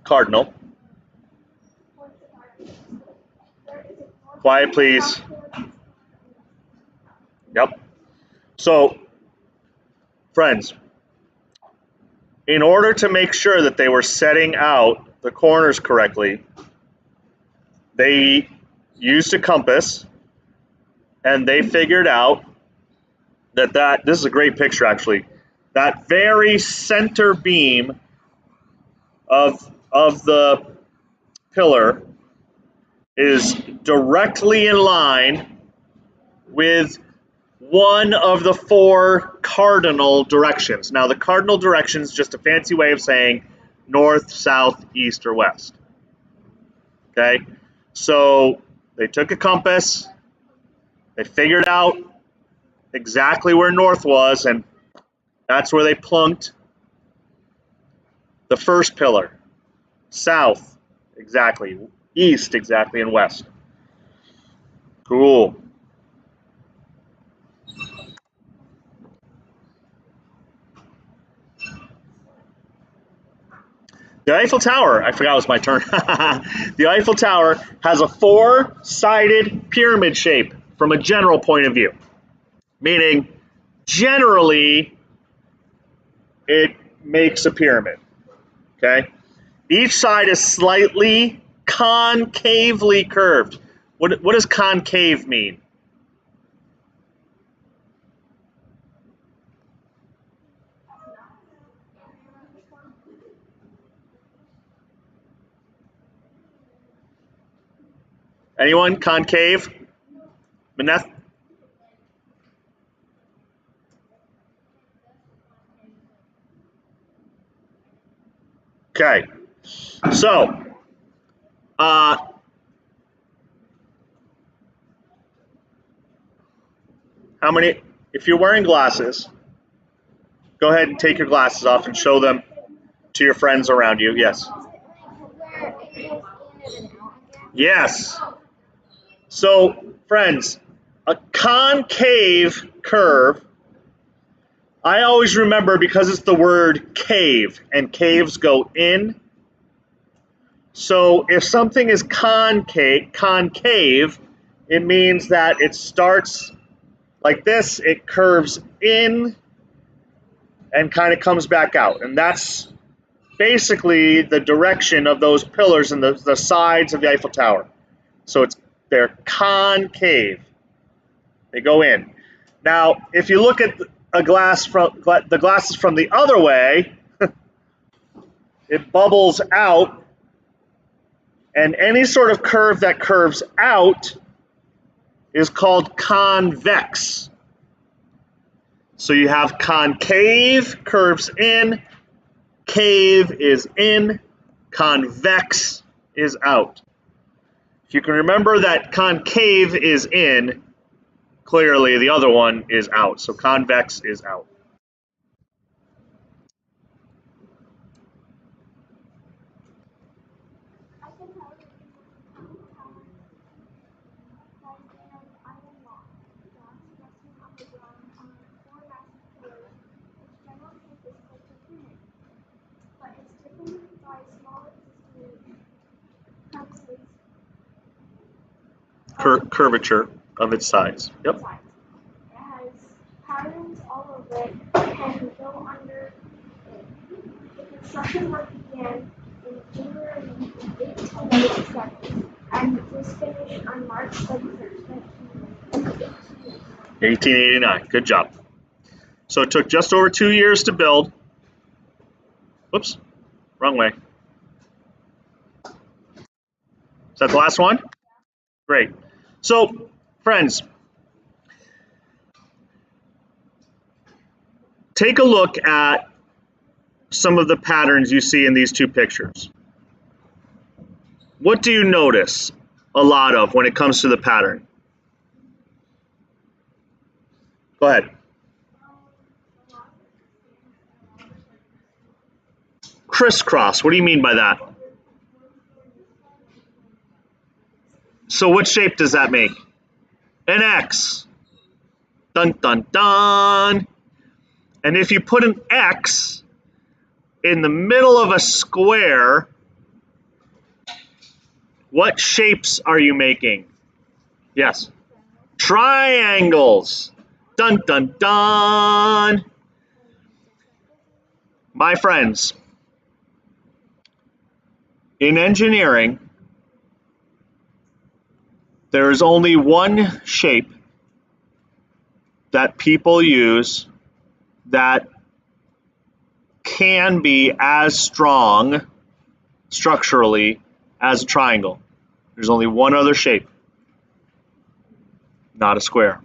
Cardinal. Quiet, please. Yep. So, friends, in order to make sure that they were setting out the corners correctly, they used a compass, and they figured out that this is a great picture actually, that very center beam of the pillar is directly in line with one of the 4 cardinal directions. Now the cardinal direction is just a fancy way of saying north, south, east, or west. Okay, so they took a compass, they figured out exactly where north was, and that's where they plunked the first pillar. South, exactly. East, exactly, and west. Cool. The Eiffel Tower, I forgot it was my turn. The Eiffel Tower has a 4-sided pyramid shape from a general point of view, meaning generally it makes a pyramid, okay? Each side is slightly concavely curved. What does concave mean? Anyone? Concave? Maneth? Okay. So, how many, if you're wearing glasses, go ahead and take your glasses off and show them to your friends around you. Yes. Yes. So, friends, a concave curve, I always remember because it's the word cave, and caves go in. So if something is concave, it means that it starts like this, it curves in and kind of comes back out. And that's basically the direction of those pillars and the sides of the Eiffel Tower. So they're concave. They go in. Now, if you look at the glasses from the other way, it bubbles out, and any sort of curve that curves out is called convex. So you have concave, curves in, cave is in, convex is out. If you can remember that concave is in, clearly the other one is out. So convex is out. Curvature of its sides. Yep.
It has patterns all over it and go under it. The construction work began in January 1887 and was finished on March 31st,
1889. Good job. So it took just over 2 years to build. Whoops, wrong way. Is that the last one? Great. So, friends, take a look at some of the patterns you see in these two pictures. What do you notice a lot of when it comes to the pattern? Go ahead. Crisscross. What do you mean by that? So what shape does that make? An X. Dun, dun, dun. And if you put an X in the middle of a square, what shapes are you making? Yes. Triangles. Dun, dun, dun. My friends, in engineering, there is only one shape that people use that can be as strong structurally as a triangle. There's only one other shape, not a square.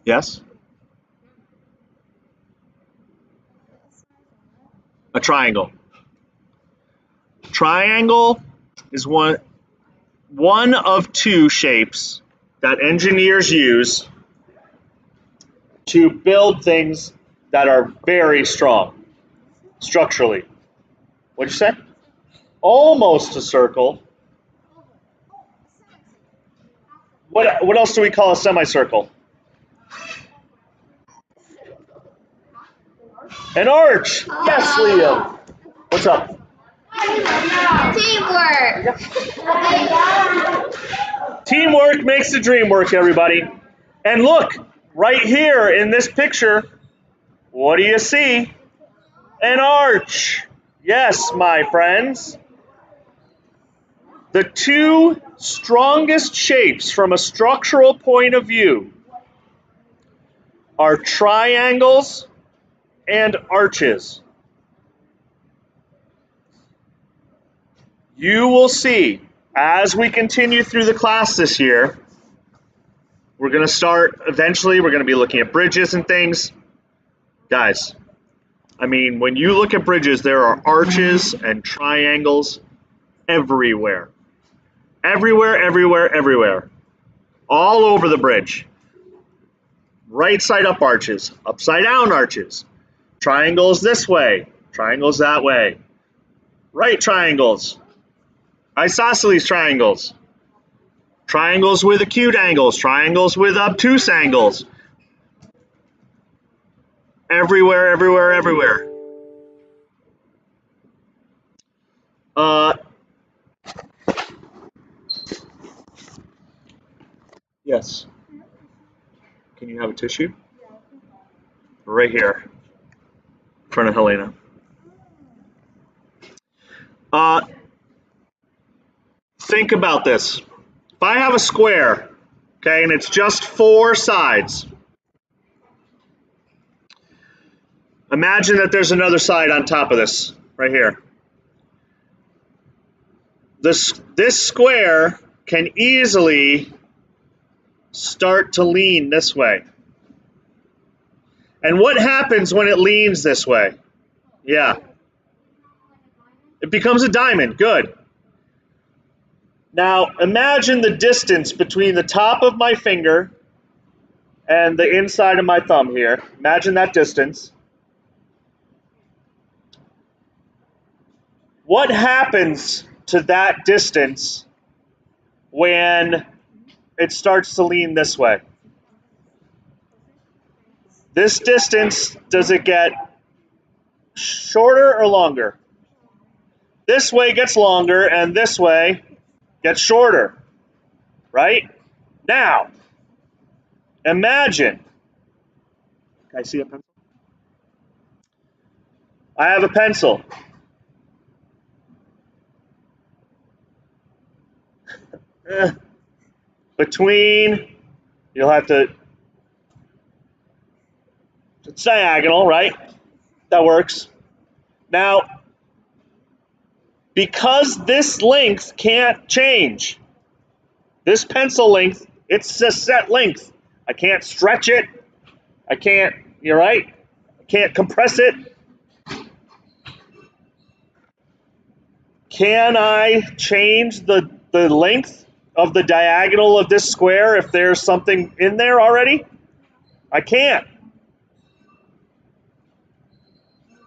Yes? A triangle. Triangle is one of two shapes that engineers use to build things that are very strong structurally. What'd you say? Almost a circle. What else do we call a semicircle? An arch. Yes, Liam. What's up?
Teamwork.
Teamwork makes the dream work, everybody. And look, right here in this picture, what do you see? An arch. Yes, my friends. The two strongest shapes from a structural point of view are triangles and arches. You will see as we continue through the class this year, we're going to start, eventually, we're going to be looking at bridges and things. Guys, I mean, when you look at bridges, there are arches and triangles everywhere. Everywhere, everywhere, everywhere. All over the bridge. Right side up arches, upside down arches. Triangles this way, triangles that way. Right triangles. Isosceles triangles. Triangles with acute angles, triangles with obtuse angles. Everywhere, everywhere, everywhere. Yes. Can you have a tissue? Right here, in front of Helena. Think about this. If I have a square, okay, and it's just four sides, imagine that there's another side on top of this, right here. This square can easily start to lean this way. And what happens when it leans this way? Yeah. It becomes a diamond. Good. Now, imagine the distance between the top of my finger and the inside of my thumb here. Imagine that distance. What happens to that distance when it starts to lean this way? This distance, does it get shorter or longer? This way gets longer and this way gets shorter, right? Now, imagine. Can I see a pencil? I have a pencil. Between, you'll have to, it's diagonal, right? That works. Now, Because this length can't change. This pencil length, it's a set length. I can't stretch it. I can't, you're right, I can't compress it. Can I change the length of the diagonal of this square if there's something in there already? I can't.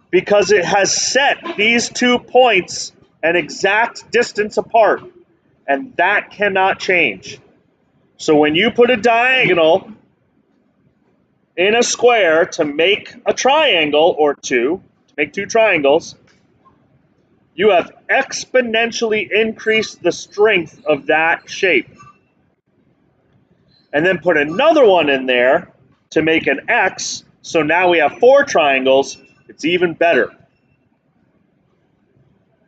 Because it has set these 2 points an exact distance apart, and that cannot change. So when you put a diagonal in a square to make a triangle or two, to make 2 triangles, you have exponentially increased the strength of that shape. And then put another one in there to make an X, so now we have 4 triangles. It's even better.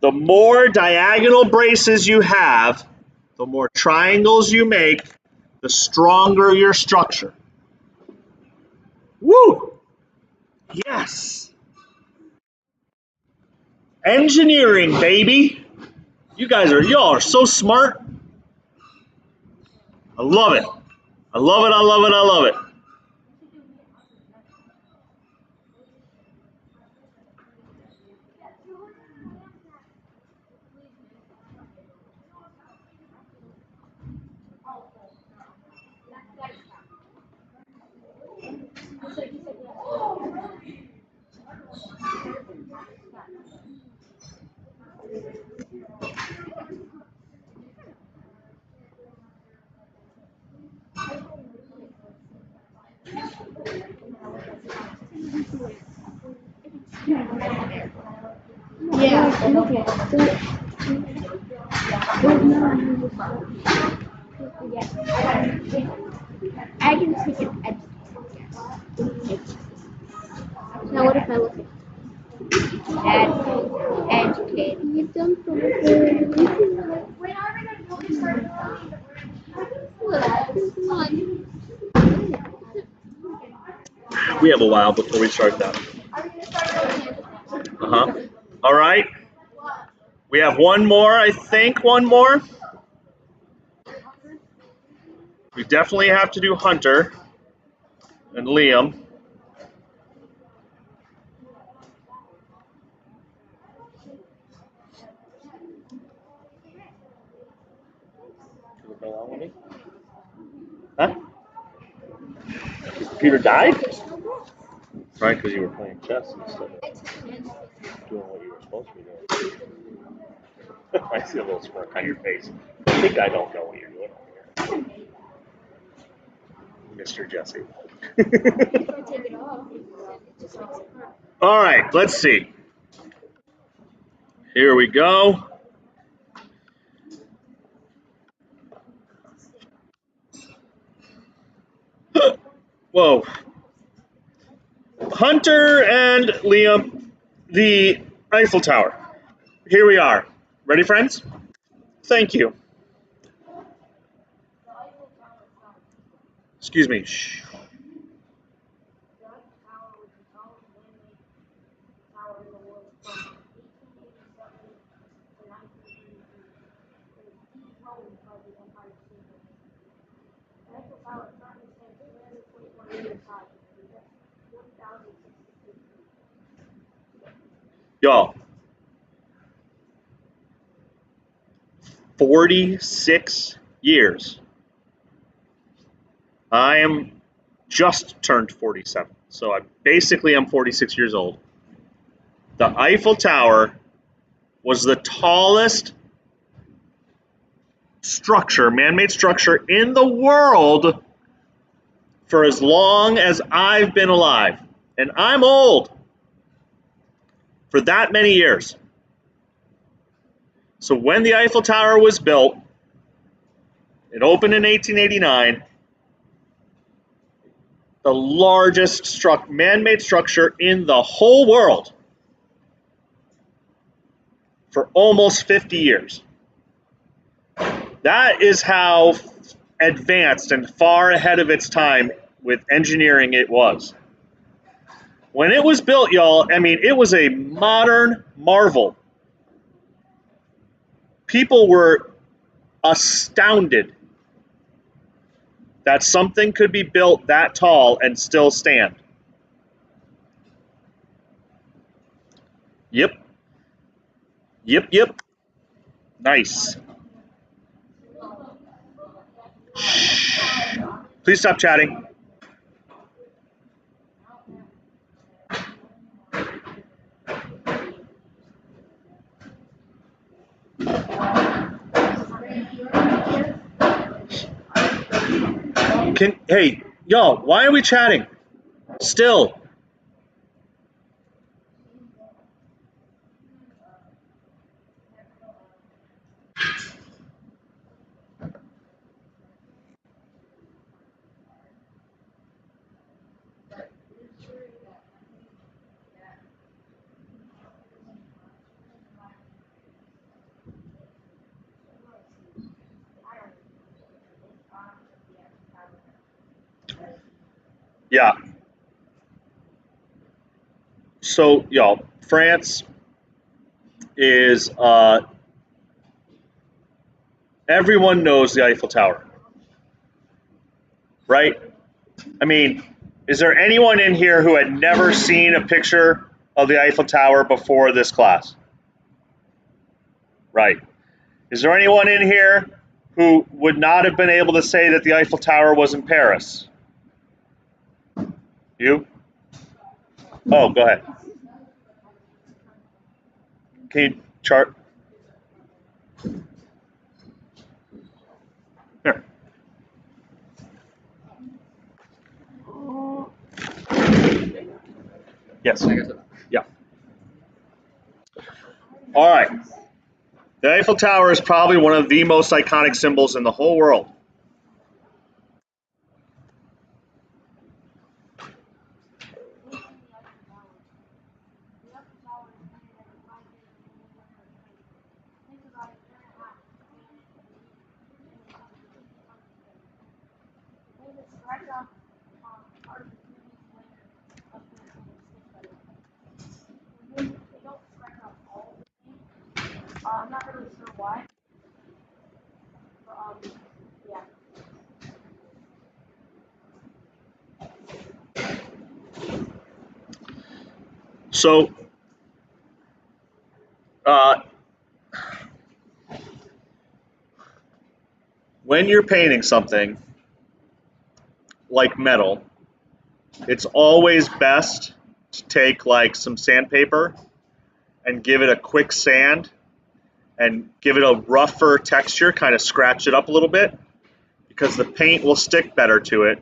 The more diagonal braces you have, the more triangles you make, the stronger your structure. Woo! Yes! Engineering, baby! Y'all are so smart. I love it. I love it, I love it, I love it.
I can take an Now what if I look at educated? You've done When are we going to start
We have a while before we start that. All right. We have one more, I think, one more. We definitely have to do Hunter and Liam. Huh? Peter died? Right, because you were playing chess instead of doing what you were supposed to be doing. I see a little smirk on your face. I think I don't know what you're doing over here. Mr. Jesse. All right, let's see. Here we go. Whoa. Hunter and Liam, the Eiffel Tower. Here we are. Ready, friends? Thank you. Excuse me. Shh. Y'all, 46 years. I am just turned 47, so I'm 46 years old. The Eiffel Tower was the tallest structure, man-made structure in the world for as long as I've been alive. And I'm old for that many years. So when the Eiffel Tower was built, it opened in 1889, the largest man-made structure in the whole world for almost 50 years. That is how advanced and far ahead of its time with engineering it was. When it was built, y'all, I mean, it was a modern marvel. people were astounded that something could be built that tall and still stand. Yep. Yep, yep. Nice. Shh. Please stop chatting. Hey, y'all, why are we chatting? Still. Yeah. So, y'all, France is, everyone knows the Eiffel Tower, right? I mean, is there anyone in here who had never seen a picture of the Eiffel Tower before this class? Right. Is there anyone in here who would not have been able to say that the Eiffel Tower was in Paris? You? Oh, go ahead. Can you chart? Here. Yes. Yeah. All right. The Eiffel Tower is probably one of the most iconic symbols in the whole world.
I'm not really sure why. Yeah.
So, when you're painting something like metal, it's always best to take like some sandpaper and give it a quick sand and give it a rougher texture, kind of scratch it up a little bit, because the paint will stick better to it,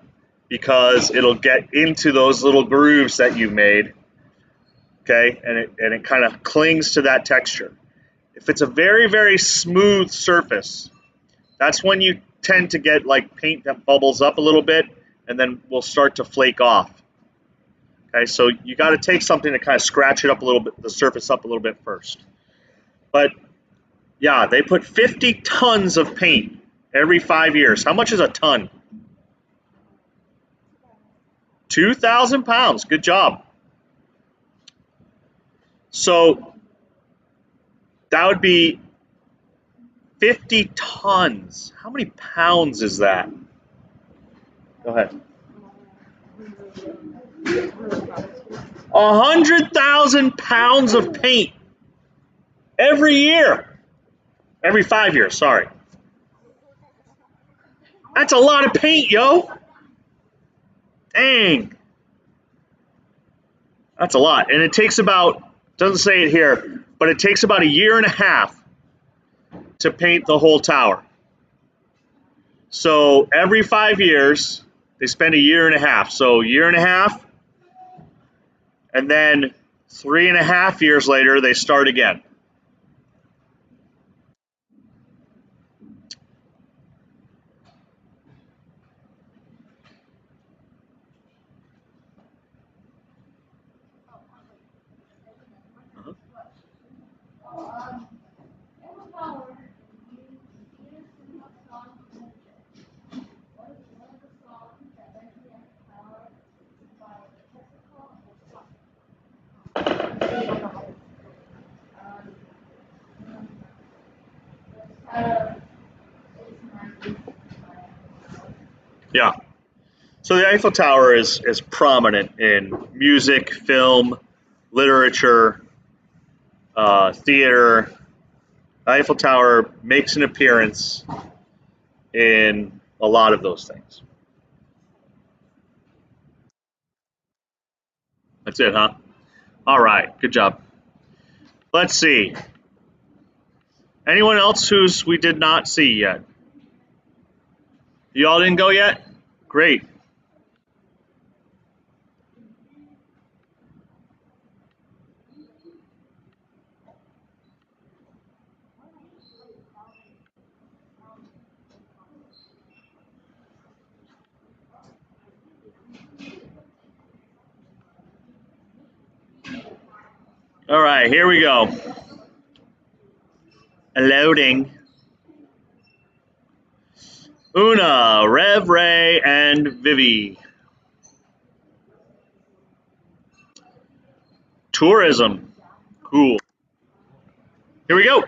because it'll get into those little grooves that you made, okay, and it kind of clings to that texture. If it's a very, very smooth surface, that's when you tend to get like paint that bubbles up a little bit and then will start to flake off. Okay, so you got to take something to kind of scratch it up a little bit, the surface up a little bit first. But yeah, they put 50 tons of paint every 5 years. How much is a ton? 2,000 pounds. Good job. So that would be 50 tons. How many pounds is that? Go ahead. 100,000 pounds of paint every year. Every 5 years, sorry. That's a lot of paint, yo. Dang. That's a lot. And it takes about, doesn't say it here, but it takes about a year and a half to paint the whole tower. So every 5 years, they spend a year and a half. So a year and a half, and then 3.5 years later, they start again. Yeah. So the Eiffel Tower is prominent in music, film, literature, theater. The Eiffel Tower makes an appearance in a lot of those things. That's it, huh? All right, good job. Let's see. Anyone else who's we did not see yet? You all didn't go yet? Great. All right, here we go. Loading. Una, Rev, Ray, and Vivi. Tourism. Cool. Here we go.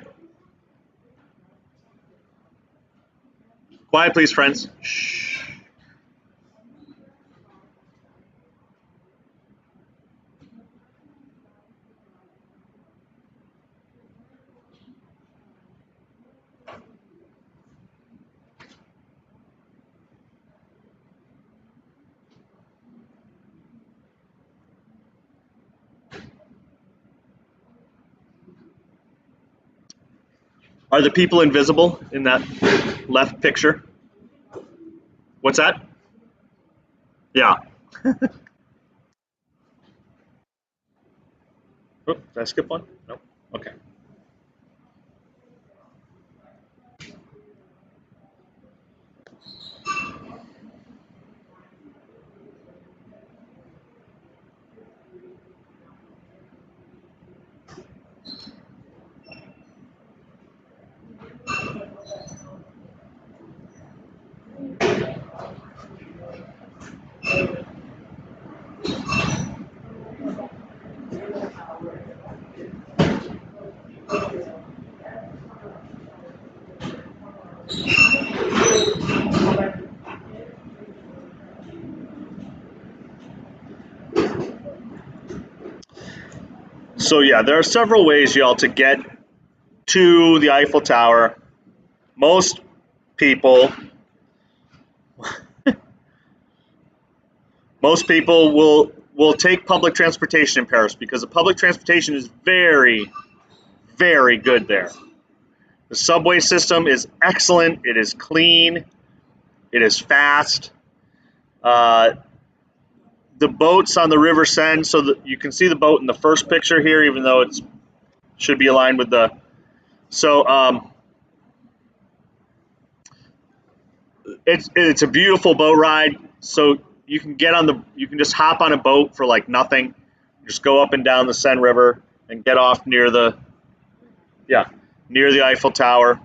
Quiet, please, friends. Shh. Are the people invisible in that left picture? What's that? Yeah. Oh, did I skip one? Nope. Okay. So yeah, there are several ways, y'all, to get to the Eiffel Tower. Most people most people will take public transportation in Paris because the public transportation is very, very good there. The subway system is excellent. It is clean. It is fast. The boats on the River Seine, so that you can see the boat in the first picture here, even though it should be aligned with the. So it's a beautiful boat ride. So you can just hop on a boat for like nothing. Just go up and down the Seine River and get off near the Eiffel Tower.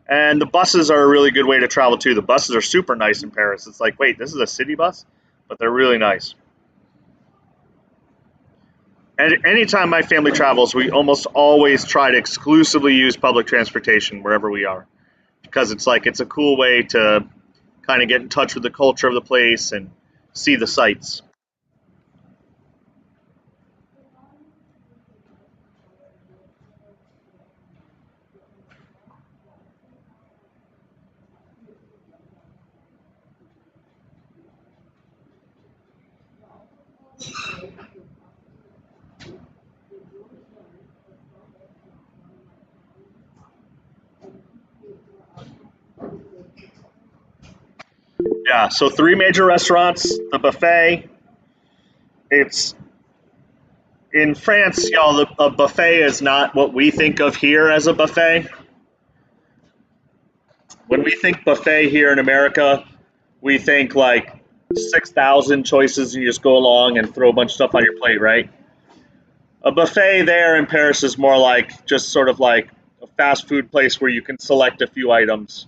And the buses are a really good way to travel too. The buses are super nice in Paris. It's like, wait, this is a city bus? But they're really nice. And anytime my family travels, we almost always try to exclusively use public transportation wherever we are. Because it's a cool way to kind of get in touch with the culture of the place and see the sights. Yeah, so 3 major restaurants, the buffet. It's in France, y'all. A buffet is not what we think of here as a buffet. When we think buffet here in America, we think like 6,000 choices and you just go along and throw a bunch of stuff on your plate, right? A buffet there in Paris is more like just sort of like a fast food place where you can select a few items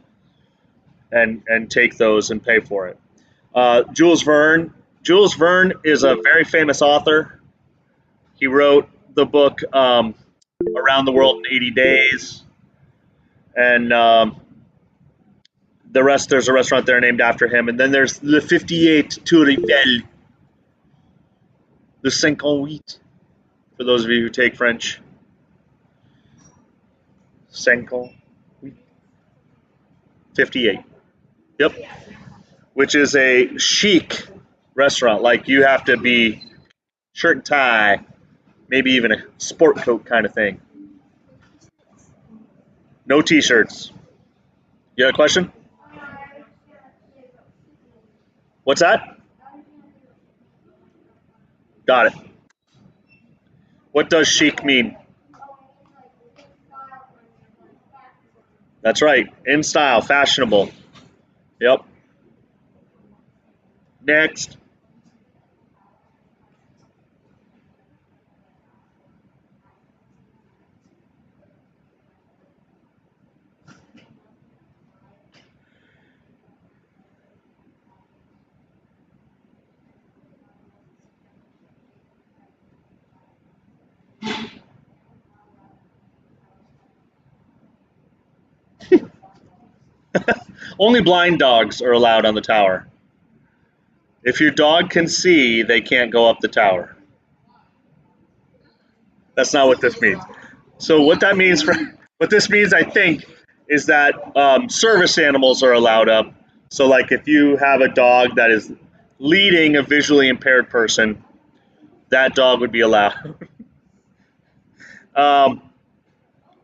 and take those and pay for it. Jules Verne. Jules Verne is a very famous author. He wrote the book Around the World in 80 Days. and the rest, there's a restaurant there named after him. And then there's Le 58 Tour Eiffel, Le 58, for those of you who take French. 58. Yep. Which is a chic restaurant. Like, you have to be shirt and tie, maybe even a sport coat kind of thing. No t-shirts. You got a question? What's that? Got it. What does chic mean? That's right. In style, fashionable. Yep. Next. Only blind dogs are allowed on the tower. If your dog can see, they can't go up the tower. That's not what this means. So what that means what this means, I think, is that service animals are allowed up. So, like, if you have a dog that is leading a visually impaired person, that dog would be allowed.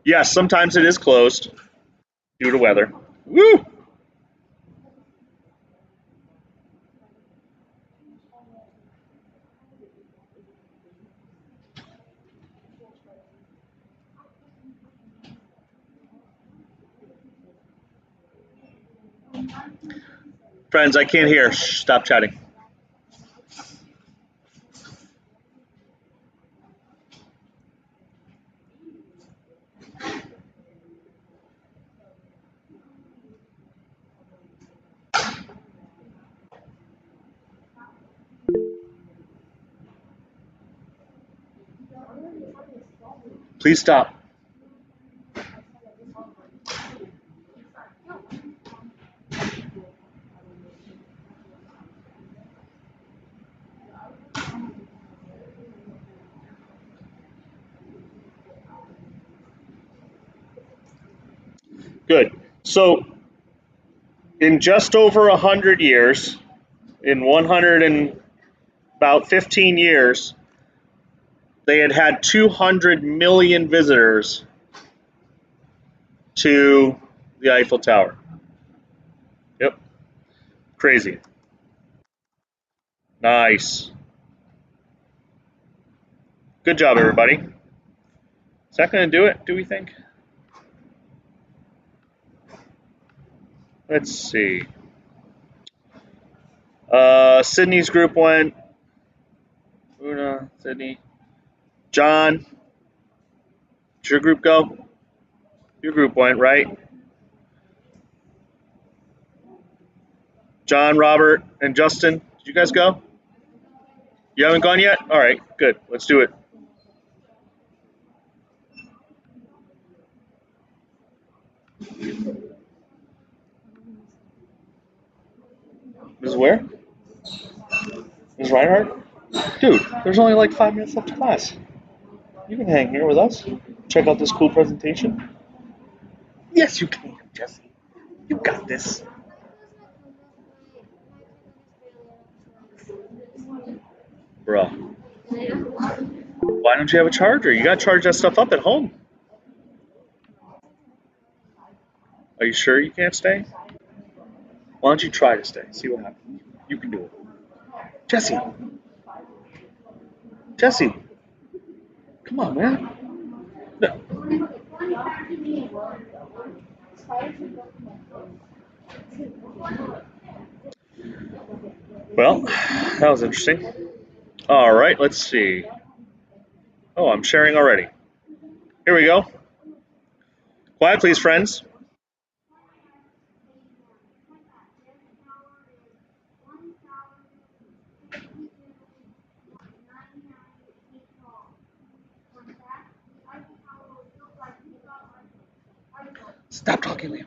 Yes, sometimes it is closed due to weather. Woo! Friends, I can't hear. Shh, stop chatting. Please stop. Good. So, in just over 100 years, in 100 and about 15 years, they had had 200 million visitors to the Eiffel Tower. Yep. Crazy. Nice. Good job, everybody. Is that going to do it, do we think? Let's see. Sydney's group went. Una, Sydney. John, did your group go? Your group went, right? John, Robert, and Justin, did you guys go? You haven't gone yet? All right, good. Let's do it. Ms. Where? Ms. Reinhardt? Dude, there's only like 5 minutes left of class. You can hang here with us. Check out this cool presentation. Yes, you can, Jesse. You got this. Bruh. Why don't you have a charger? You gotta charge that stuff up at home. Are you sure you can't stay? Why don't you try to stay? See what happens. You can do it. Jesse. Jesse. Come on, man. No. Well, that was interesting. All right, let's see. Oh, I'm sharing already. Here we go. Quiet, please, friends. Stop talking, Liam.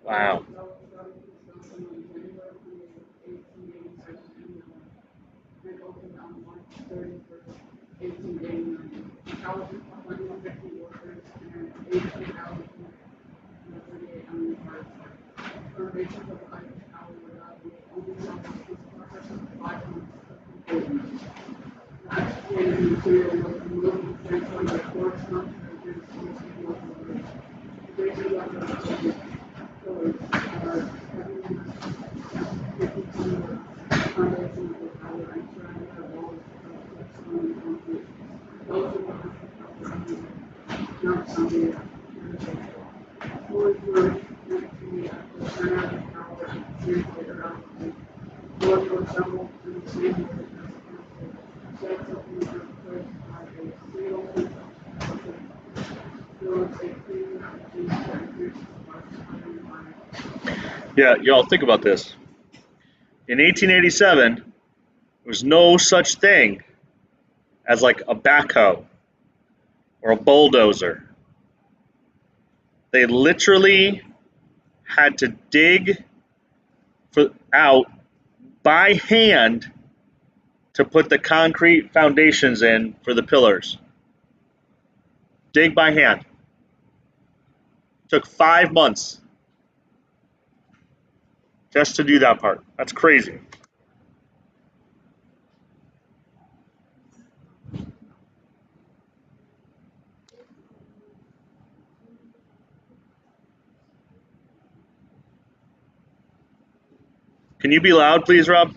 Wow. Yeah, y'all think about this. In 1887, there was no such thing as like a backhoe or a bulldozer. They literally had to dig out by hand to put the concrete foundations in for the pillars. Dig by hand. Took 5 months just to do that part. That's crazy. Can you be loud, please, Rob?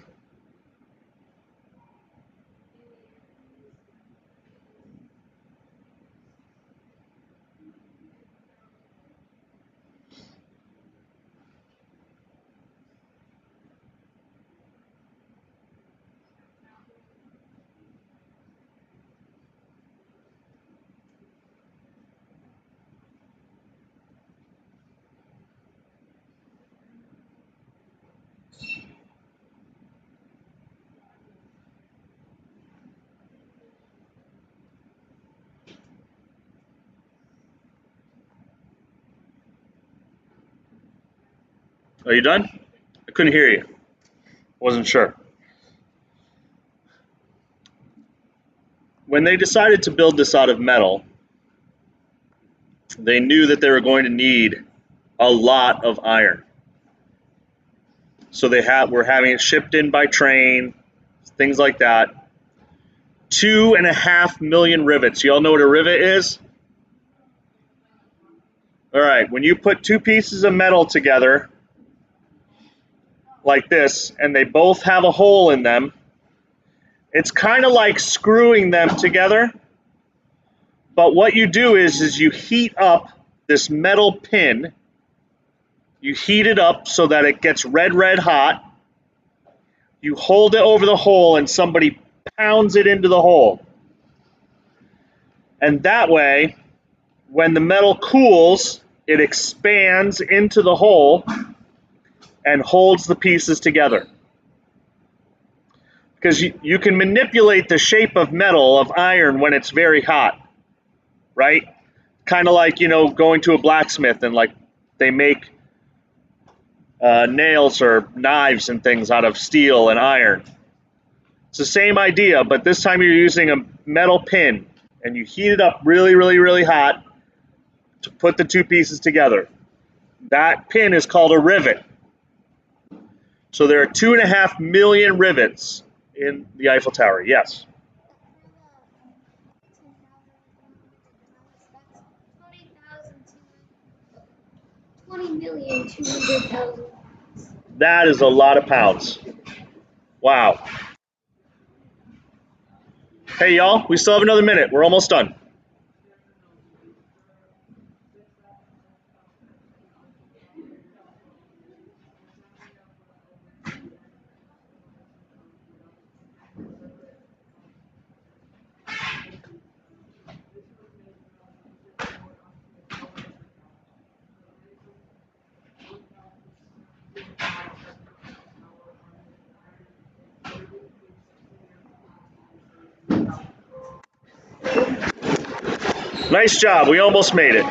Are you done? I couldn't hear you. Wasn't sure. When they decided to build this out of metal, they knew that they were going to need a lot of iron. So were having it shipped in by train, things like that. 2.5 million rivets. You all know what a rivet is? All right, when you put two pieces of metal together like this, and they both have a hole in them, it's kind of like screwing them together. But what you do is you heat up this metal pin. You heat it up so that it gets red hot. You hold it over the hole and somebody pounds it into the hole. And that way, when the metal cools, it expands into the hole and holds the pieces together. Because you can manipulate the shape of metal, of iron, when it's very hot, right? Kind of like, going to a blacksmith and like they make nails or knives and things out of steel and iron. It's the same idea, but this time you're using a metal pin and you heat it up really hot to put the two pieces together. That pin is called a rivet. So there are 2.5 million rivets in the Eiffel Tower. Yes.
20,200,000.
That is a lot of pounds. Wow. Hey, y'all, we still have another minute. We're almost done. Nice job. We almost made it.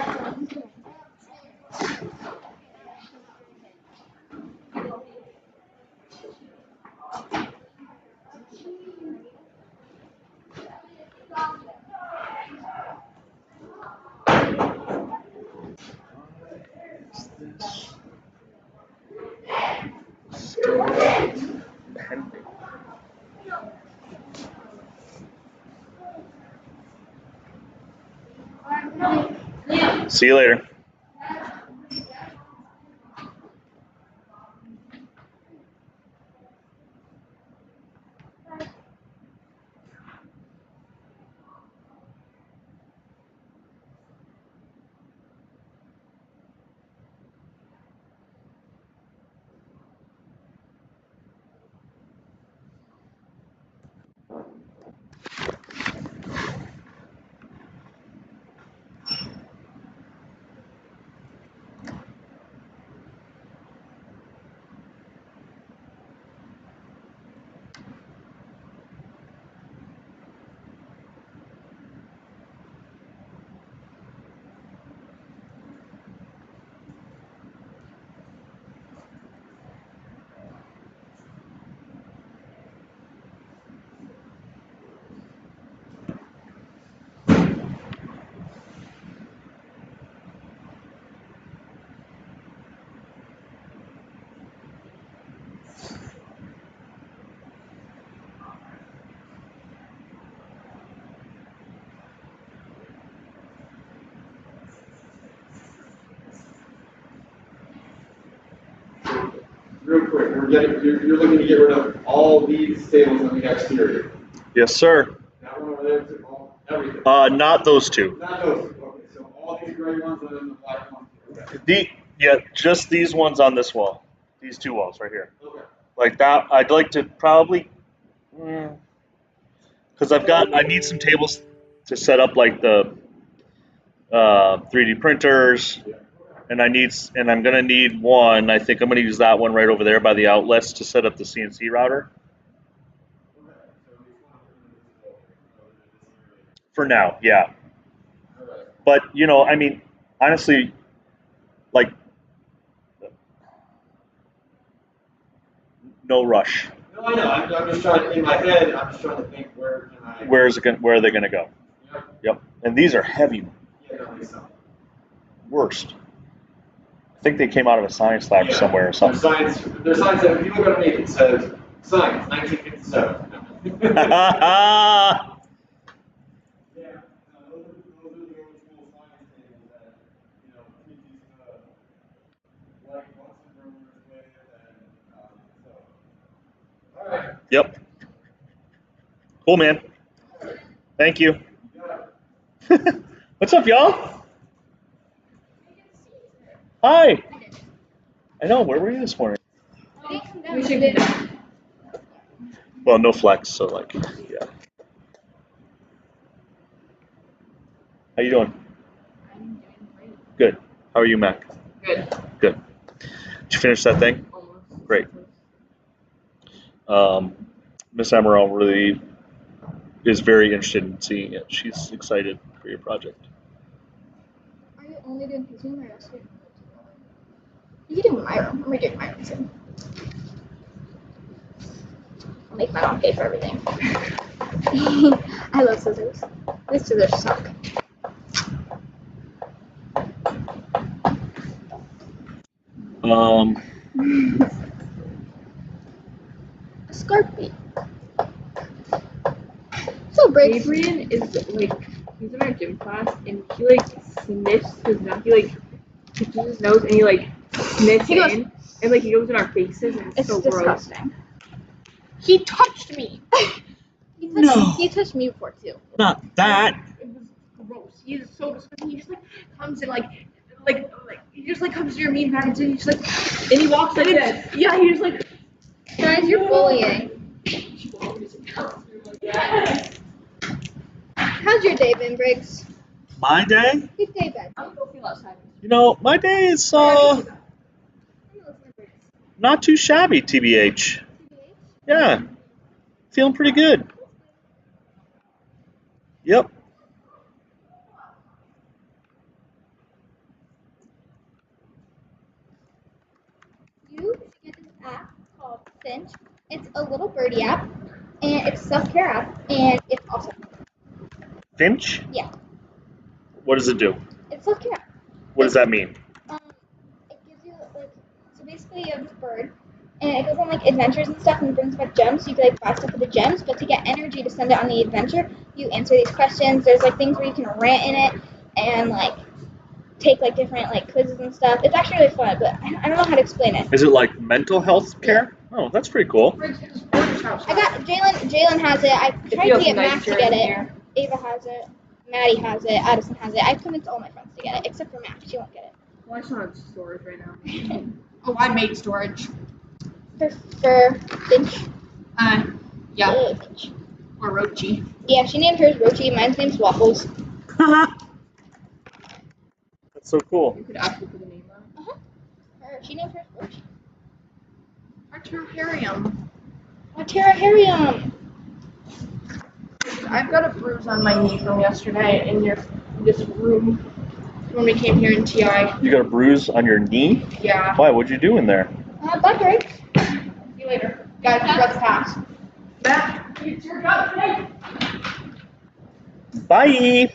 See you later.
Real quick, you're looking to get rid of all these tables on the exterior.
Yes, sir.
That one over there, everything.
Not those two.
Not those two. Okay, so all these gray ones and then the black ones. Okay.
Just these ones on this wall. These two walls right here.
Okay.
Like that. I'd like to probably, because I need some tables to set up like the 3D printers, and I'm gonna need one. I think I'm gonna use that one right over there by the outlets to set up the CNC router. For now, yeah. But I mean, honestly, like, no rush.
No, I know. I'm just trying to, in my head, I'm just trying to think where
are they gonna go? Yep. And these are heavy.
Yeah, no, these are.
Worst. I think they came out of a science lab somewhere or something.
Their science, if you look underneath, it says science, 1957.
Yep. Cool, man. Thank you. What's up, y'all? Hi. I know. Where were you this morning? Well, no flex, so like, yeah. How you doing? Good. How are you, Mac?
Good.
Good. Did you finish that thing?
Almost.
Great. Miss Amaral really is very interested in seeing it. She's excited for your project.
Are you only doing his room or else you? You can do my room. I'm redoing my room soon. I'll make my mom pay for everything. I love scissors. These scissors suck. A Scarpy. So Briggs.
Adrian is like, he's in our gym class and he like sniffs his nose. He like touches his nose and he like sniffs
He goes-
in and like he goes in our faces and it's so gross.
Disgusting. He touched me. He touched me before too.
Not that.
It was gross. He is so disgusting. He just like comes and like he just like comes to your meat package and he just like and he walks like this. Yeah, he just like.
Guys, you're bullying. How's your day been, Briggs?
My day?
Good day, bed.
I'm gonna go feel outside.
My day is not too shabby, TBH. Yeah. Feeling pretty good. Yep.
Finch. It's a little birdie app, and it's a self-care app, and it's awesome.
Finch?
Yeah.
What does it do?
It's self-care app.
What does that mean?
It gives you like, so basically you have this bird, and it goes on like adventures and stuff, and brings back gems. So you can like buy stuff with the gems, but to get energy to send it on the adventure, you answer these questions. There's like things where you can rant in it, and like take like different like quizzes and stuff. It's actually really fun, but I don't know how to explain it.
Is it like mental health care? Oh, that's pretty cool.
I got Jalen has it. I tried to get Max to get it. Ava has it. Maddie has it. Addison has it. I've convinced all my friends to get it, except for Max. She won't get it.
Well, I still have storage right now.
Oh, I made storage.
For Finch.
Yeah,
Finch.
or Rochi.
Yeah, she named hers Rochi. Mine's name's Waffles.
That's so cool.
You could actually put a name on it.
She named hers Rochi.
Arterarium.
Terrarium.
I've got a bruise on my knee from yesterday in this room when we came here in TI.
You got a bruise on your knee?
Yeah.
Why? What'd you do in there?
Bye, Greg.
See you later. Guys, we got the pass. Matt, it's your job today.
Bye.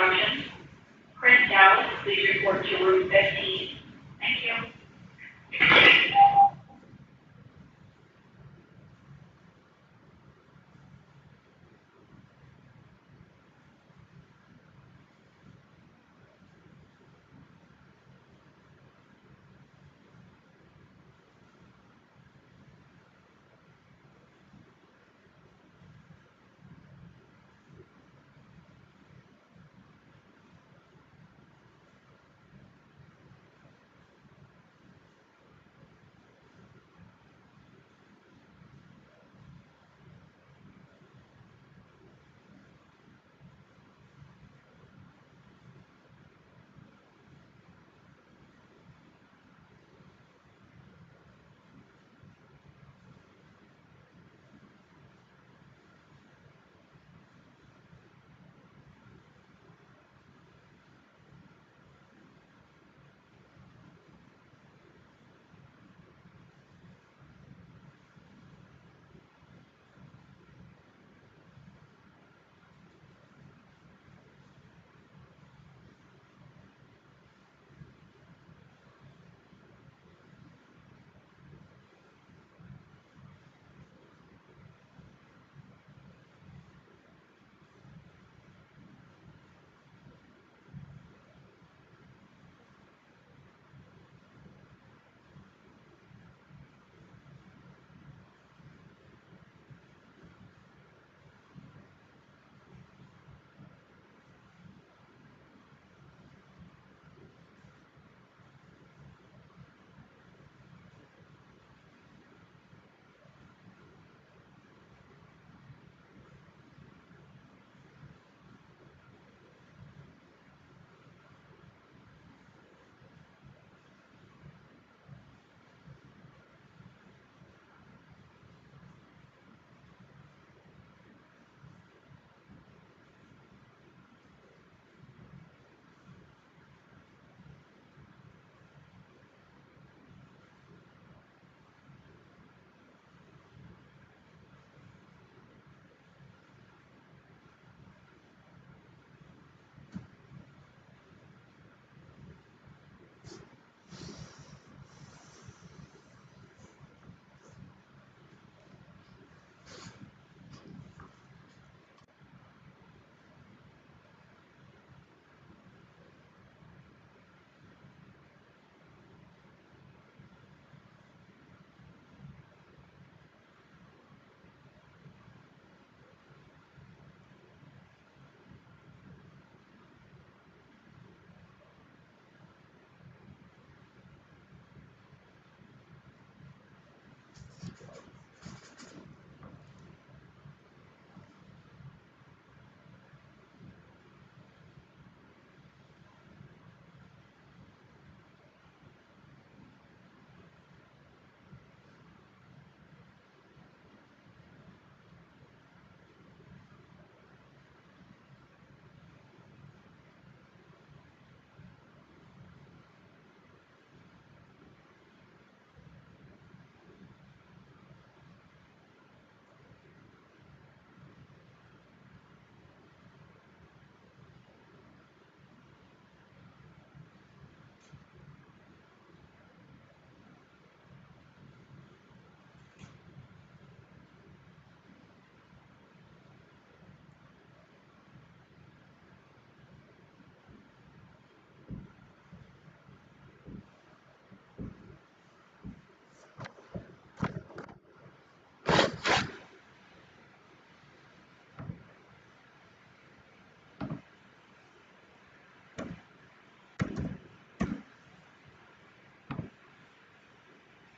instructions. Chris Dallas, please report to room 15.